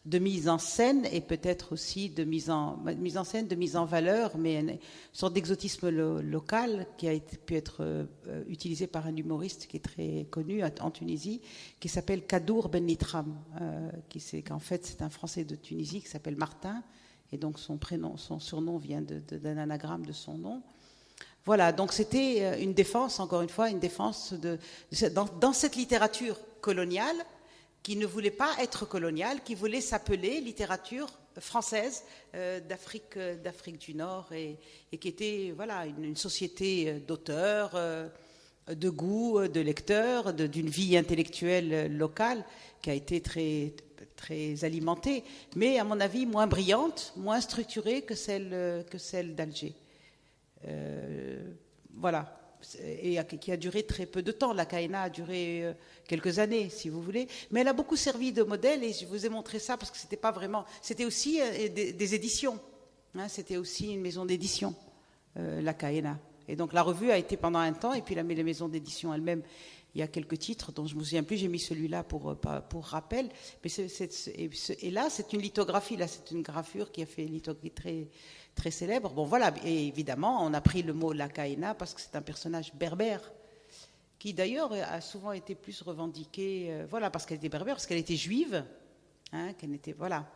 de mise en scène et peut-être aussi de mise en scène, de mise en valeur, mais une sorte d'exotisme local qui a pu être utilisé par un humoriste qui est très connu en Tunisie, qui s'appelle Kadour Ben Nitram, qu'en fait c'est un Français de Tunisie qui s'appelle Martin, et donc son surnom vient d'un anagramme de son nom. Voilà, donc c'était une défense, encore une fois, une défense dans cette littérature coloniale, qui ne voulait pas être coloniale, qui voulait s'appeler littérature française d'Afrique du Nord et qui était une société d'auteurs, de goût, de lecteurs, d'une vie intellectuelle locale qui a été très, très alimentée, mais à mon avis moins brillante, moins structurée que celle d'Alger. Voilà. Et qui a duré très peu de temps. La Kaena a duré quelques années, si vous voulez. Mais elle a beaucoup servi de modèle, et je vous ai montré ça parce que c'était pas vraiment... C'était aussi des éditions. Hein, c'était aussi une maison d'édition, la Kaena. Et donc la revue a été pendant un temps, et puis la maison d'édition elle-même, il y a quelques titres dont je ne me souviens plus, j'ai mis celui-là pour rappel. Mais et là, c'est une lithographie, là, c'est une gravure qui a fait une lithographie très... très célèbre. Bon, voilà, et évidemment, on a pris le mot La Kaena parce que c'est un personnage berbère qui, d'ailleurs, a souvent été plus revendiqué, parce qu'elle était berbère, parce qu'elle était juive, qu'elle était, voilà.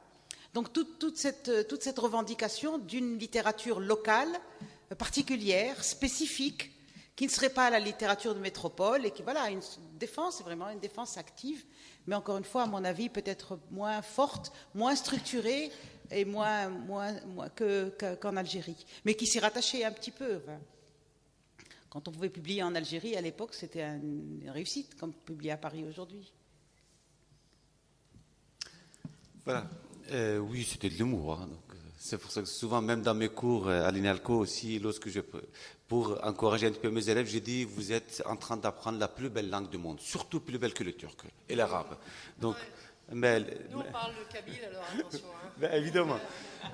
Donc, toute cette revendication d'une littérature locale, particulière, spécifique, qui ne serait pas la littérature de métropole, et qui, une défense, c'est vraiment une défense active, mais encore une fois, à mon avis, peut-être moins forte, moins structurée, et moins qu'en Algérie, mais qui s'y rattachait un petit peu. Quand on pouvait publier en Algérie, à l'époque, c'était une réussite, comme publier à Paris aujourd'hui. Voilà. Oui, c'était de l'humour. Hein, donc, c'est pour ça que souvent, même dans mes cours à l'INALCO aussi, pour encourager un petit peu mes élèves, j'ai dit vous êtes en train d'apprendre la plus belle langue du monde, surtout plus belle que le turc et l'arabe. Donc, Nous, on parle le kabyle, alors attention. Hein. Ben, évidemment.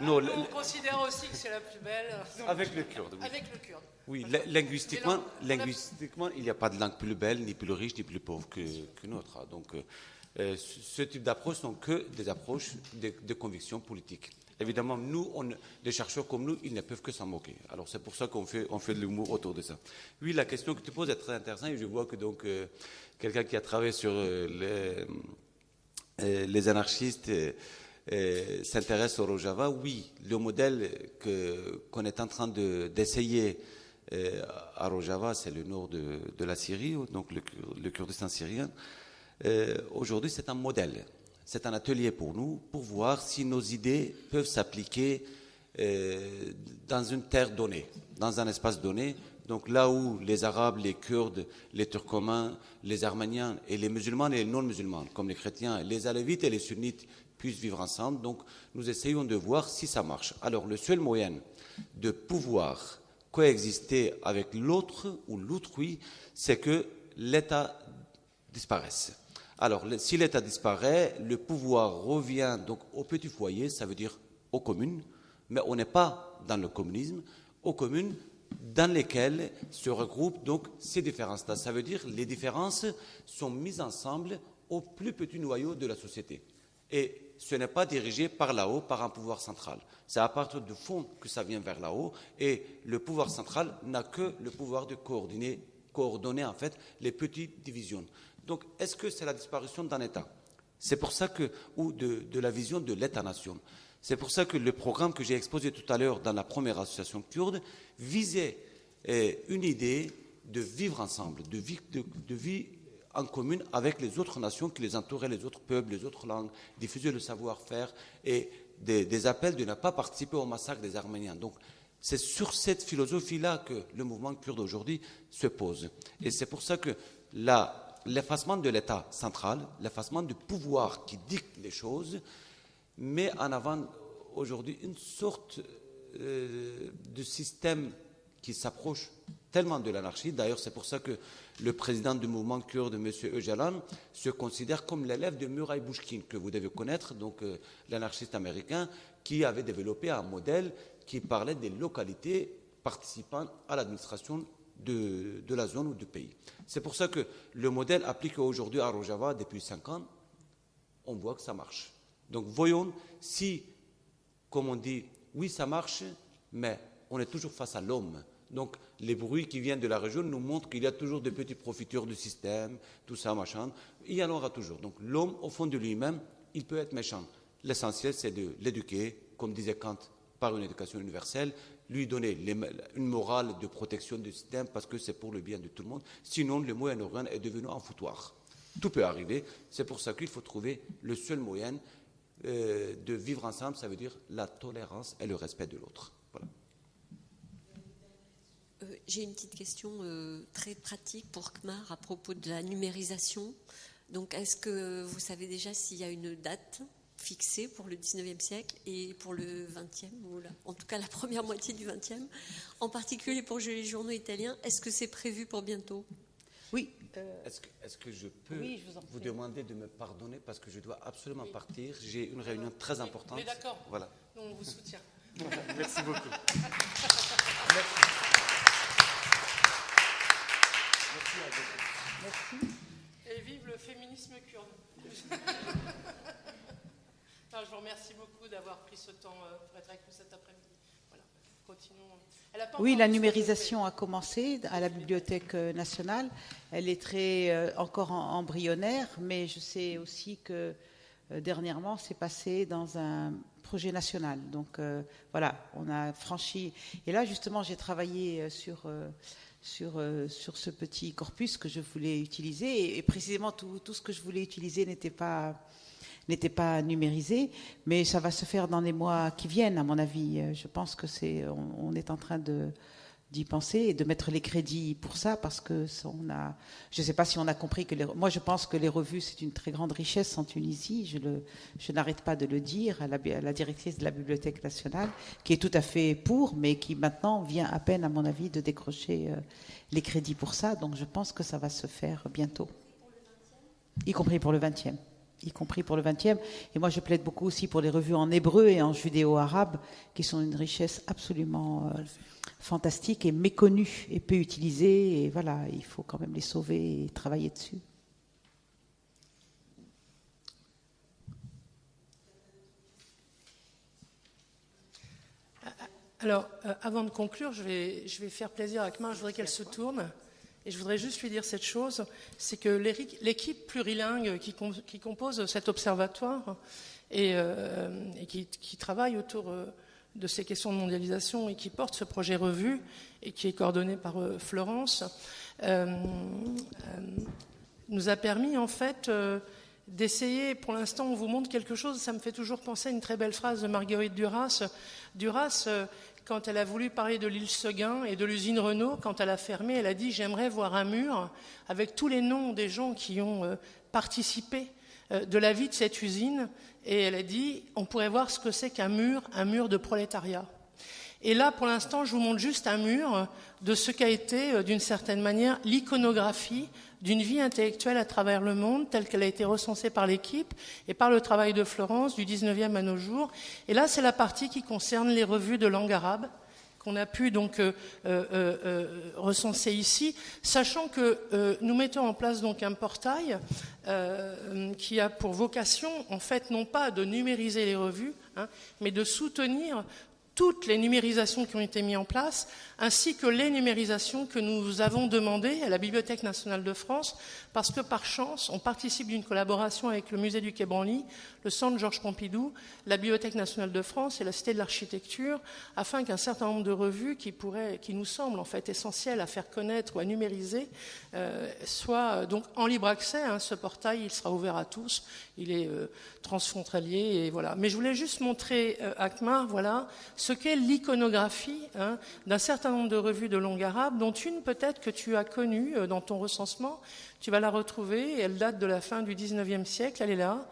On considère aussi que c'est la plus belle. Donc, avec le kurde. Oui. Avec le kurde. Oui, linguistiquement, il n'y a pas de langue plus belle, ni plus riche, ni plus pauvre qu'une autre. Hein. Donc, ce type d'approche sont que des approches de convictions politiques. Évidemment, nous, des chercheurs comme nous, ils ne peuvent que s'en moquer. Alors, c'est pour ça qu'on fait de l'humour autour de ça. Oui, la question que tu poses est très intéressante et je vois que donc quelqu'un qui a travaillé sur les anarchistes s'intéresse au Rojava. Oui, le modèle qu'on est en train d'essayer à Rojava, c'est le nord de la Syrie, donc le Kurdistan syrien. Aujourd'hui, c'est un modèle. C'est un atelier pour nous, pour voir si nos idées peuvent s'appliquer dans une terre donnée, dans un espace donné. Donc là où les Arabes, les Kurdes, les Turcomains, les Arméniens et les musulmans et les non-musulmans, comme les chrétiens, les Alévites et les sunnites, puissent vivre ensemble. Donc nous essayons de voir si ça marche. Alors le seul moyen de pouvoir coexister avec l'autre ou l'autrui, c'est que l'État disparaisse. Alors, si l'État disparaît, le pouvoir revient donc au petit foyer, ça veut dire aux communes, mais on n'est pas dans le communisme, aux communes dans lesquelles se regroupent donc ces différences-là. Ça veut dire que les différences sont mises ensemble au plus petit noyau de la société. Et ce n'est pas dirigé par là-haut, par un pouvoir central. C'est à partir du fond que ça vient vers là-haut, et le pouvoir central n'a que le pouvoir de coordonner en fait les petites divisions. Donc, est-ce que c'est la disparition d'un État? C'est pour ça que, ou de la vision de l'État-nation. C'est pour ça que le programme que j'ai exposé tout à l'heure dans la première association kurde visait une idée de vivre ensemble, de vie en commune avec les autres nations qui les entouraient, les autres peuples, les autres langues, diffuser le savoir-faire et des appels de ne pas participer au massacre des Arméniens. Donc, c'est sur cette philosophie-là que le mouvement kurde aujourd'hui se pose. Et c'est pour ça que l'effacement de l'État central, l'effacement du pouvoir qui dicte les choses, met en avant aujourd'hui une sorte de système qui s'approche tellement de l'anarchie. D'ailleurs, c'est pour ça que le président du mouvement kurde, M. Öcalan, se considère comme l'élève de Murray Bookchin, que vous devez connaître, donc l'anarchiste américain, qui avait développé un modèle qui parlait des localités participant à l'administration de la zone ou du pays. C'est pour ça que le modèle appliqué aujourd'hui à Rojava depuis 5 ans, on voit que ça marche. Donc voyons si, comme on dit, oui ça marche, mais on est toujours face à l'homme. Donc les bruits qui viennent de la région nous montrent qu'il y a toujours des petits profiteurs du système, tout ça, machin. Il y en aura toujours. Donc l'homme, au fond de lui-même, il peut être méchant. L'essentiel, c'est de l'éduquer, comme disait Kant, par une éducation universelle, lui donner une morale de protection du système parce que c'est pour le bien de tout le monde. Sinon, le Moyen-Orient est devenu un foutoir. Tout peut arriver. C'est pour ça qu'il faut trouver le seul moyen de vivre ensemble, ça veut dire la tolérance et le respect de l'autre. Voilà. J'ai une petite question très pratique pour Kmar à propos de la numérisation. Donc, est-ce que vous savez déjà s'il y a une date fixée pour le 19e siècle et pour le 20e, ou en tout cas la première moitié du 20e, en particulier pour les journaux italiens? Est-ce que c'est prévu pour bientôt? Oui. Est-ce que je peux vous demander de me pardonner parce que je dois absolument partir. J'ai une réunion très importante. Mais d'accord, voilà. on vous soutient. Merci beaucoup. Merci. Et vive le féminisme kurde. Non, je vous remercie beaucoup d'avoir pris ce temps pour être avec nous cet après-midi. Voilà, continuons. Oui, la numérisation a commencé à la Bibliothèque nationale. Elle est encore embryonnaire, mais je sais aussi que dernièrement, c'est passé dans un projet national. Donc voilà, on a franchi. Et là, justement, j'ai travaillé sur ce petit corpus que je voulais utiliser. Et précisément, tout ce que je voulais utiliser n'était pas numérisé, mais ça va se faire dans les mois qui viennent, à mon avis. Je pense que on est en train de d'y penser et de mettre les crédits pour ça, parce que je ne sais pas si on a compris que moi je pense que les revues c'est une très grande richesse en Tunisie. Je n'arrête pas de le dire à la directrice de la Bibliothèque nationale, qui est tout à fait pour, mais qui maintenant vient à peine, à mon avis, de décrocher les crédits pour ça. Donc je pense que ça va se faire bientôt. Y compris pour le 20e. Y compris pour le 20e. Et moi, je plaide beaucoup aussi pour les revues en hébreu et en judéo-arabe, qui sont une richesse absolument fantastique et méconnue et peu utilisée. Et voilà, il faut quand même les sauver et travailler dessus. Alors, avant de conclure, je vais faire plaisir à Akmar. Je voudrais qu'elle se tourne. Et je voudrais juste lui dire cette chose, c'est que l'équipe plurilingue qui compose cet observatoire et qui travaille autour de ces questions de mondialisation et qui porte ce projet Revue et qui est coordonné par Florence, nous a permis en fait d'essayer, pour l'instant on vous montre quelque chose, ça me fait toujours penser à une très belle phrase de Marguerite Duras. Duras, quand elle a voulu parler de l'île Seguin et de l'usine Renault, quand elle a fermé, elle a dit « J'aimerais voir un mur avec tous les noms des gens qui ont participé de la vie de cette usine. » Et elle a dit « On pourrait voir ce que c'est qu'un mur de prolétariat. » Et là, pour l'instant, je vous montre juste un mur de ce qu'a été, d'une certaine manière, l'iconographie d'une vie intellectuelle à travers le monde, telle qu'elle a été recensée par l'équipe et par le travail de Florence du 19e à nos jours. Et là, c'est la partie qui concerne les revues de langue arabe, qu'on a pu donc recenser ici, sachant que nous mettons en place donc un portail qui a pour vocation, en fait, non pas de numériser les revues, mais de soutenir toutes les numérisations qui ont été mises en place, ainsi que les numérisations que nous avons demandées à la Bibliothèque nationale de France, parce que par chance, on participe d'une collaboration avec le Musée du Quai Branly, le Centre Georges Pompidou, la Bibliothèque nationale de France et la Cité de l'Architecture, afin qu'un certain nombre de revues qui nous semblent en fait essentielles à faire connaître ou à numériser, soient donc en libre accès. Ce portail, il sera ouvert à tous, il est transfrontalier, et voilà. Mais je voulais juste montrer, Akmar, voilà, ce qu'est l'iconographie d'un certain nombre de revues de langue arabe, dont une peut-être que tu as connue dans ton recensement. Tu vas la retrouver, elle date de la fin du 19e siècle, elle est là.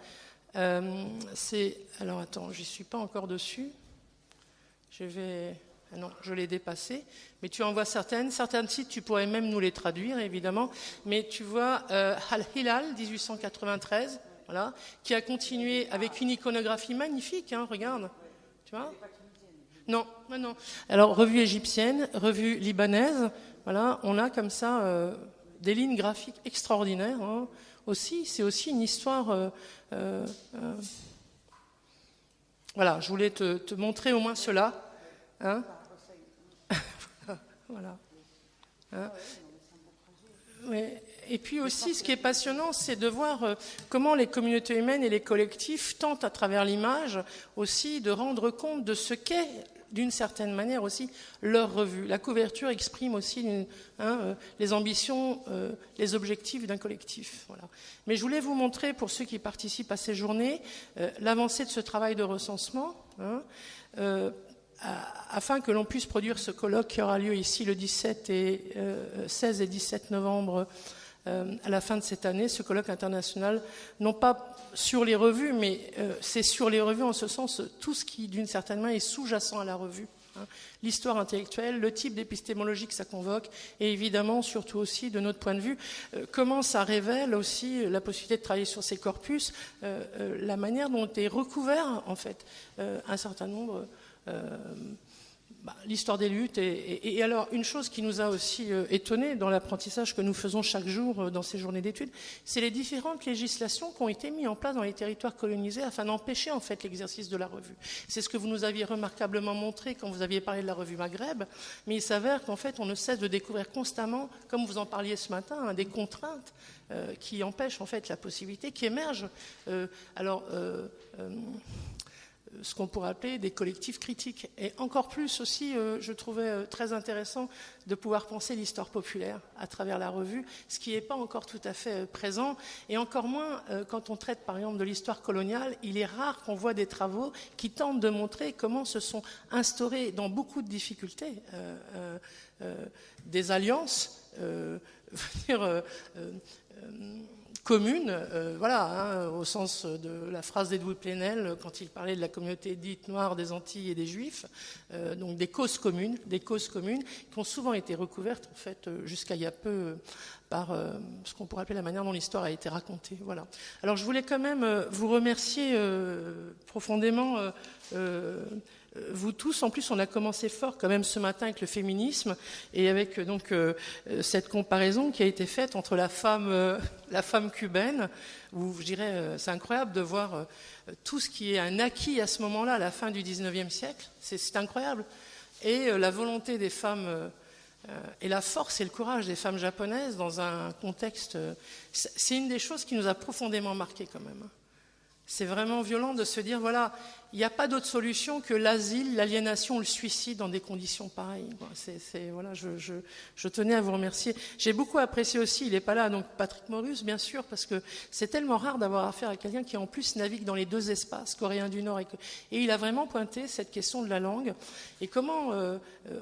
Alors attends, j'y suis pas encore dessus. Non, je l'ai dépassé. Mais tu en vois certaines sites, tu pourrais même nous les traduire, évidemment. Mais tu vois Al-Hilal, 1893, voilà, qui a continué avec une iconographie magnifique, regarde. Tu vois ? Non. Alors, revue égyptienne, revue libanaise, voilà, on a comme ça des lignes graphiques extraordinaires. Aussi, c'est aussi une histoire. Voilà, je voulais te montrer au moins cela. Voilà. Ouais. Et puis aussi, ce qui est passionnant, c'est de voir comment les communautés humaines et les collectifs tentent, à travers l'image, aussi de rendre compte de ce qu'est, d'une certaine manière aussi, leur revue. La couverture exprime aussi les ambitions, les objectifs d'un collectif. Voilà. Mais je voulais vous montrer, pour ceux qui participent à ces journées, l'avancée de ce travail de recensement, afin que l'on puisse produire ce colloque qui aura lieu ici le 16 et 17 novembre à la fin de cette année, ce colloque international, non pas sur les revues, mais c'est sur les revues en ce sens, tout ce qui, d'une certaine manière, est sous-jacent à la revue. L'histoire intellectuelle, le type d'épistémologie que ça convoque, et évidemment, surtout aussi, de notre point de vue, comment ça révèle aussi la possibilité de travailler sur ces corpus, la manière dont est recouvert, en fait, un certain nombre... l'histoire des luttes et alors une chose qui nous a aussi étonnés dans l'apprentissage que nous faisons chaque jour dans ces journées d'études, c'est les différentes législations qui ont été mises en place dans les territoires colonisés afin d'empêcher en fait l'exercice de la revue. C'est ce que vous nous aviez remarquablement montré quand vous aviez parlé de la revue Maghreb, mais il s'avère qu'en fait on ne cesse de découvrir constamment, comme vous en parliez ce matin, des contraintes qui empêchent en fait la possibilité, qui émergent. ce qu'on pourrait appeler des collectifs critiques. Et encore plus aussi, je trouvais très intéressant de pouvoir penser l'histoire populaire à travers la revue, ce qui n'est pas encore tout à fait présent, et encore moins quand on traite par exemple de l'histoire coloniale. Il est rare qu'on voit des travaux qui tentent de montrer comment se sont instaurées dans beaucoup de difficultés des alliances commune, au sens de la phrase d'Edoui Plenel quand il parlait de la communauté dite noire des Antilles et des Juifs, donc des causes communes qui ont souvent été recouvertes en fait jusqu'à il y a peu par ce qu'on pourrait appeler la manière dont l'histoire a été racontée. Voilà. Alors je voulais quand même vous remercier profondément. Vous tous, en plus, on a commencé fort quand même ce matin avec le féminisme et avec donc cette comparaison qui a été faite entre la femme cubaine, où je dirais c'est incroyable de voir tout ce qui est un acquis à ce moment-là, à la fin du 19e siècle, c'est incroyable, et la volonté des femmes et la force et le courage des femmes japonaises dans un contexte, c'est une des choses qui nous a profondément marqué quand même. C'est vraiment violent de se dire, voilà, il n'y a pas d'autre solution que l'asile, l'aliénation, le suicide dans des conditions pareilles. Voilà, je tenais à vous remercier. J'ai beaucoup apprécié aussi, il n'est pas là, donc Patrick Morus, bien sûr, parce que c'est tellement rare d'avoir affaire à quelqu'un qui en plus navigue dans les deux espaces, coréen du Nord et il a vraiment pointé cette question de la langue et comment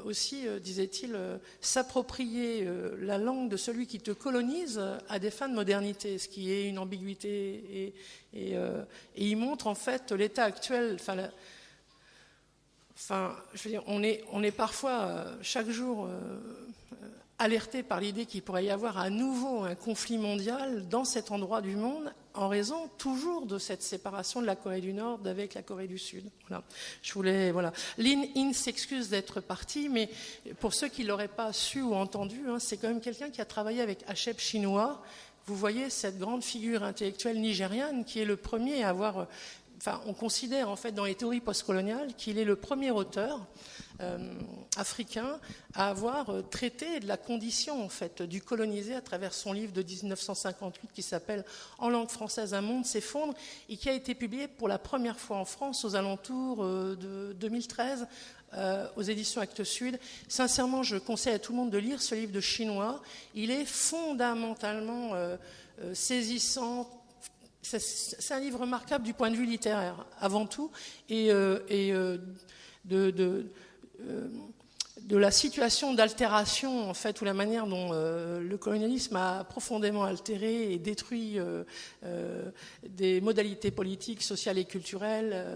aussi, disait-il, s'approprier la langue de celui qui te colonise à des fins de modernité, ce qui est une ambiguïté et il montre en fait l'état actuel. Je veux dire, on est parfois chaque jour alerté par l'idée qu'il pourrait y avoir à nouveau un conflit mondial dans cet endroit du monde en raison toujours de cette séparation de la Corée du Nord avec la Corée du Sud. Voilà. Lin In s'excuse d'être parti, mais pour ceux qui ne l'auraient pas su ou entendu, c'est quand même quelqu'un qui a travaillé avec Acheb Chinois. Vous voyez cette grande figure intellectuelle nigériane qui est le premier à avoir... on considère en fait dans les théories postcoloniales qu'il est le premier auteur africain à avoir traité de la condition en fait du colonisé à travers son livre de 1958 qui s'appelle En langue française, un monde s'effondre et qui a été publié pour la première fois en France aux alentours de 2013 aux éditions Actes Sud. Sincèrement, je conseille à tout le monde de lire ce livre de chinois. Il est fondamentalement saisissant. C'est un livre remarquable du point de vue littéraire, avant tout, et de la situation d'altération, en fait, ou la manière dont le colonialisme a profondément altéré et détruit des modalités politiques, sociales et culturelles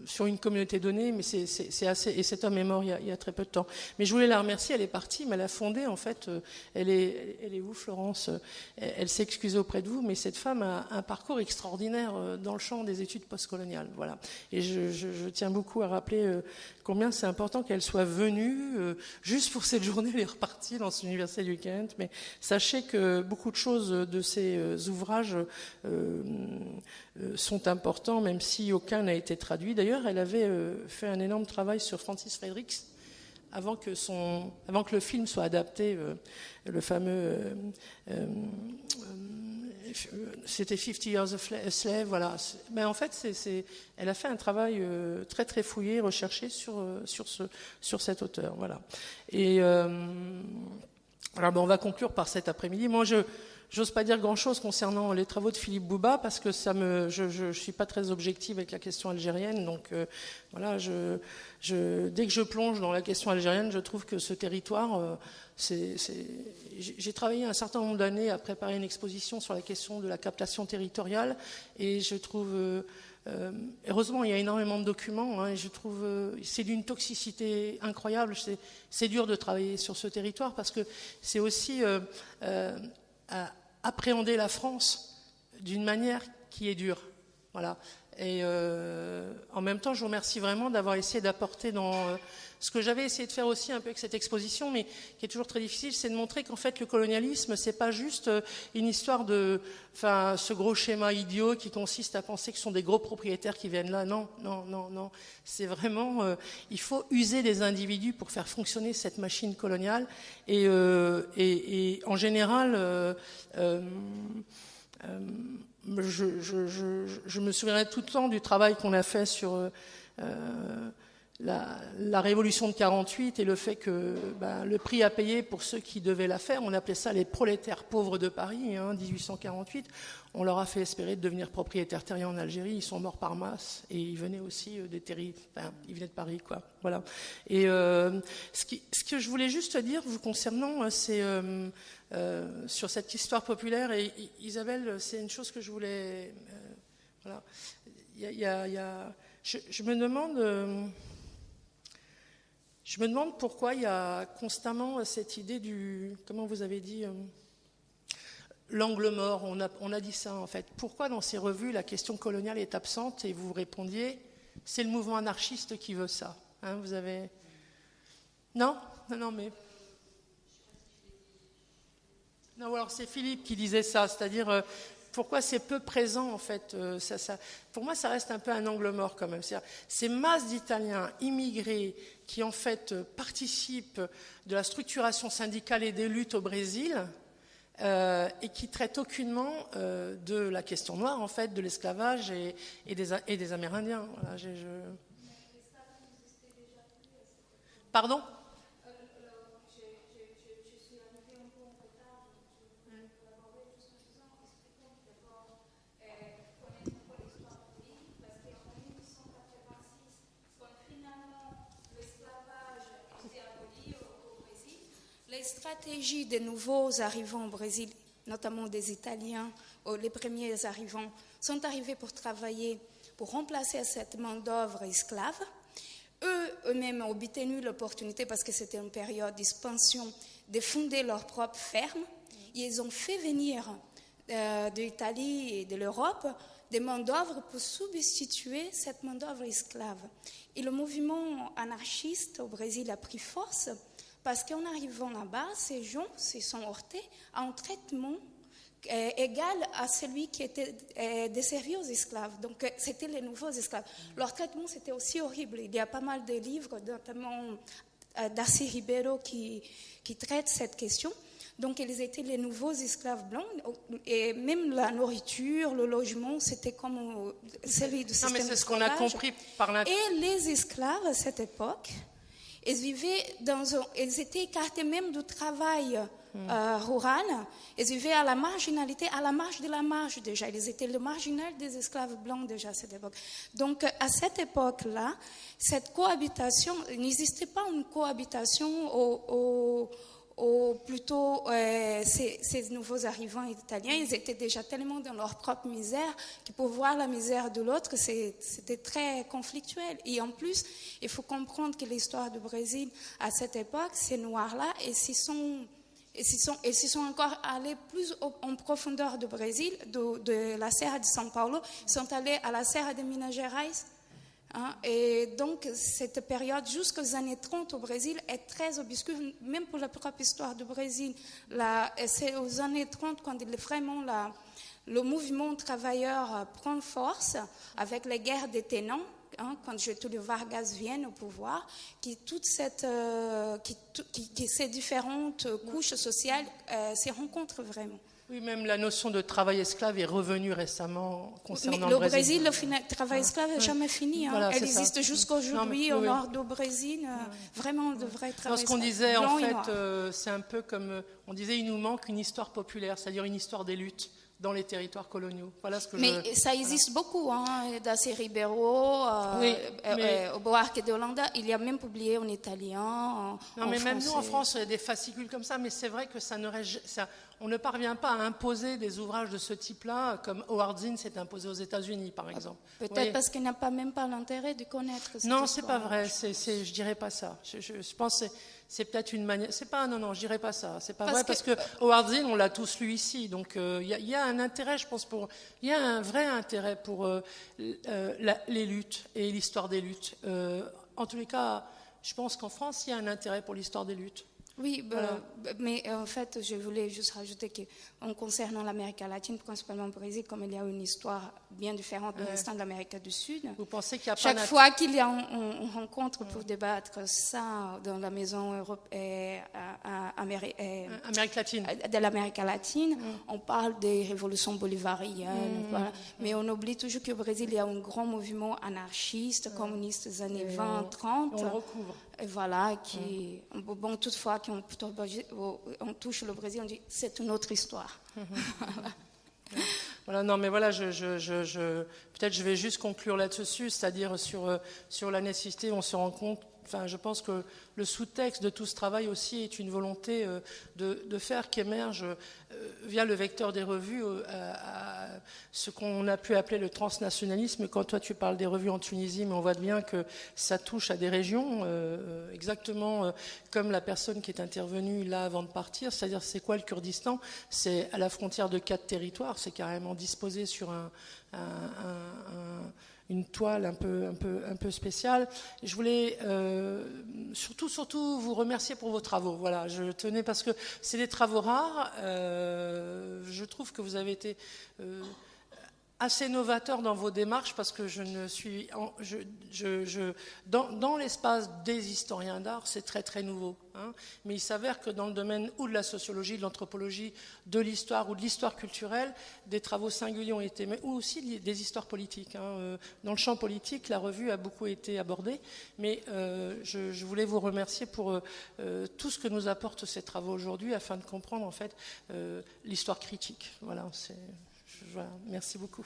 sur une communauté donnée, mais c'est assez... Et cet homme est mort il y a très peu de temps. Mais je voulais la remercier, elle est partie, mais elle a fondé, en fait, elle est où, Florence? Elle s'est excusée auprès de vous, mais cette femme a un parcours extraordinaire dans le champ des études postcoloniales. Voilà. Et je tiens beaucoup à rappeler combien c'est important qu'elle soit venue juste pour cette journée. Elle est repartie dans son université du Kent, mais sachez que beaucoup de choses de ces ouvrages sont importants, même si aucun n'a été traduit. D'ailleurs, elle avait fait un énorme travail sur Francis Fredericks avant que le film soit adapté, le fameux c'était 50 Years a Slave, voilà. Mais en fait, elle a fait un travail très très fouillé, recherché sur cet auteur, voilà. Et alors, on va conclure par cet après-midi. Moi, j'ose pas dire grand-chose concernant les travaux de Philippe Bouba parce que je suis pas très objective avec la question algérienne. Donc voilà, dès que je plonge dans la question algérienne, je trouve que ce territoire, j'ai travaillé un certain nombre d'années à préparer une exposition sur la question de la captation territoriale et je trouve heureusement il y a énormément de documents et je trouve c'est d'une toxicité incroyable. C'est dur de travailler sur ce territoire parce que c'est aussi appréhender la France d'une manière qui est dure. Voilà. Et en même temps, je vous remercie vraiment d'avoir essayé d'apporter dans ce que j'avais essayé de faire aussi un peu avec cette exposition, mais qui est toujours très difficile, c'est de montrer qu'en fait le colonialisme, c'est pas juste une histoire de, ce gros schéma idiot qui consiste à penser que ce sont des gros propriétaires qui viennent là. Non. C'est vraiment, il faut user des individus pour faire fonctionner cette machine coloniale. Et en général, je me souviendrai tout le temps du travail qu'on a fait sur la révolution de 48 et le fait que le prix à payer pour ceux qui devaient la faire, on appelait ça les prolétaires pauvres de Paris, 1848, on leur a fait espérer de devenir propriétaires terriens en Algérie, ils sont morts par masse et ils venaient aussi ils venaient de Paris, quoi. Voilà. Et ce que je voulais juste dire vous concernant, c'est sur cette histoire populaire, et Isabelle, c'est une chose que je voulais... voilà. Je me demande pourquoi il y a constamment cette idée comment vous avez dit, l'angle mort, on a dit ça en fait. Pourquoi dans ces revues la question coloniale est absente et vous répondiez, c'est le mouvement anarchiste qui veut ça. Vous avez... Non, mais... Non, alors c'est Philippe qui disait ça, c'est-à-dire... Pourquoi c'est peu présent en fait, pour moi ça reste un peu un angle mort quand même. Ces masses d'Italiens immigrés qui en fait participent de la structuration syndicale et des luttes au Brésil et qui traitent aucunement de la question noire en fait, de l'esclavage et des Amérindiens. Voilà, Pardon ? Les stratégies des nouveaux arrivants au Brésil, notamment des Italiens, les premiers arrivants, sont arrivés pour travailler, pour remplacer cette main-d'œuvre esclave. Eux-mêmes ont obtenu l'opportunité, parce que c'était une période d'expansion, de fonder leur propre ferme. Ils ont fait venir de l'Italie et de l'Europe des main-d'œuvre pour substituer cette main-d'œuvre esclave. Et le mouvement anarchiste au Brésil a pris force, parce qu'en arrivant là-bas, ces gens se sont heurtés à un traitement égal à celui qui était desservi aux esclaves. Donc, c'était les nouveaux esclaves. Leur traitement, c'était aussi horrible. Il y a pas mal de livres, notamment Darcy Ribeiro, qui traitent cette question. Donc, ils étaient les nouveaux esclaves blancs. Et même la nourriture, le logement, c'était comme celui du système d'esclavage. Non, mais c'est ce qu'on a compris par Et les esclaves, à cette époque... Ils étaient écartés même du travail rural. Ils vivaient à la marginalité, à la marge de la marge déjà. Ils étaient le marginal des esclaves blancs déjà à cette époque. Donc à cette époque-là, cette cohabitation, il n'existait pas une cohabitation plutôt ces nouveaux arrivants italiens, ils étaient déjà tellement dans leur propre misère que pour voir la misère de l'autre, c'était très conflictuel. Et en plus, il faut comprendre que l'histoire du Brésil à cette époque, ces Noirs-là, ils se sont encore allés plus en profondeur du Brésil, de la Serra de São Paulo, ils sont allés à la Serra de Minas Gerais. Et donc, cette période jusqu'aux années 30 au Brésil est très obscure, même pour la propre histoire du Brésil. C'est aux années 30 quand vraiment le mouvement travailleur prend force avec les guerres des tenants, quand Getúlio Vargas vient au pouvoir, que ces différentes couches sociales se rencontrent vraiment. Oui, même la notion de travail esclave est revenue récemment concernant le le Brésil. Le travail esclave n'est jamais fini. Voilà, elle existe jusqu'aujourd'hui au nord du Brésil. Vraiment, de vrais travail esclave. Ce qu'on disait, en fait, c'est un peu comme... On disait, il nous manque une histoire populaire, c'est-à-dire une histoire des luttes dans les territoires coloniaux. Voilà ce que ça existe beaucoup. Darcy Ribeiro, au Buarque de Holanda, il y a même publié en italien, Non, mais même nous, en France, il y a des fascicules comme ça, mais c'est vrai que on ne parvient pas à imposer des ouvrages de ce type-là, comme Howard Zinn s'est imposé aux États-Unis, par exemple. Peut-être parce qu'il n'a pas même pas l'intérêt de connaître cette Non, histoire. c'est pas vrai. Je dirais pas ça. Je pense que c'est peut-être une manière. C'est pas. Non, je dirais pas ça. C'est pas vrai parce que Howard Zinn, on l'a tous lu ici, donc il y a un intérêt, je pense, il y a un vrai intérêt pour les luttes et l'histoire des luttes. En tous les cas, je pense qu'en France, il y a un intérêt pour l'histoire des luttes. Oui, Voilà. mais en fait, je voulais juste rajouter qu'en concernant l'Amérique latine, principalement au Brésil, comme il y a une histoire bien différente du restant de l'Amérique du Sud, Vous pensez qu'il y a pas chaque fois qu'il y a une rencontre pour débattre ça dans la maison Amérique latine. de l'Amérique latine, on parle des révolutions bolivariennes, voilà. Mais on oublie toujours qu'au Brésil, il y a un grand mouvement anarchiste, communiste des années 20, 30. On le recouvre. Et voilà, bon, toutefois, quand on touche le Brésil, on dit c'est une autre histoire. Voilà, non, mais voilà, peut-être je vais juste conclure là-dessus, c'est-à-dire sur la nécessité, on se rend compte, enfin, je pense que le sous-texte de tout ce travail aussi est une volonté de faire qu'émerge via le vecteur des revues à ce qu'on a pu appeler le transnationalisme. Quand toi tu parles des revues en Tunisie, mais on voit bien que ça touche à des régions, exactement comme la personne qui est intervenue là avant de partir, c'est-à-dire c'est quoi le Kurdistan? C'est à la frontière de 4 territoires, c'est carrément disposé sur une toile un peu spéciale. Je voulais surtout vous remercier pour vos travaux. Voilà, je tenais parce que c'est des travaux rares. Je trouve que vous avez été assez novateur dans vos démarches parce que je ne suis dans l'espace des historiens d'art, c'est très très nouveau, hein, mais il s'avère que dans le domaine ou de la sociologie, de l'anthropologie, de l'histoire ou de l'histoire culturelle, des travaux singuliers ont été, mais ou aussi des histoires politiques, hein. Dans le champ politique, la revue a beaucoup été abordée, mais je voulais vous remercier pour tout ce que nous apportent ces travaux aujourd'hui afin de comprendre en fait l'histoire critique. Voilà, voilà, merci beaucoup.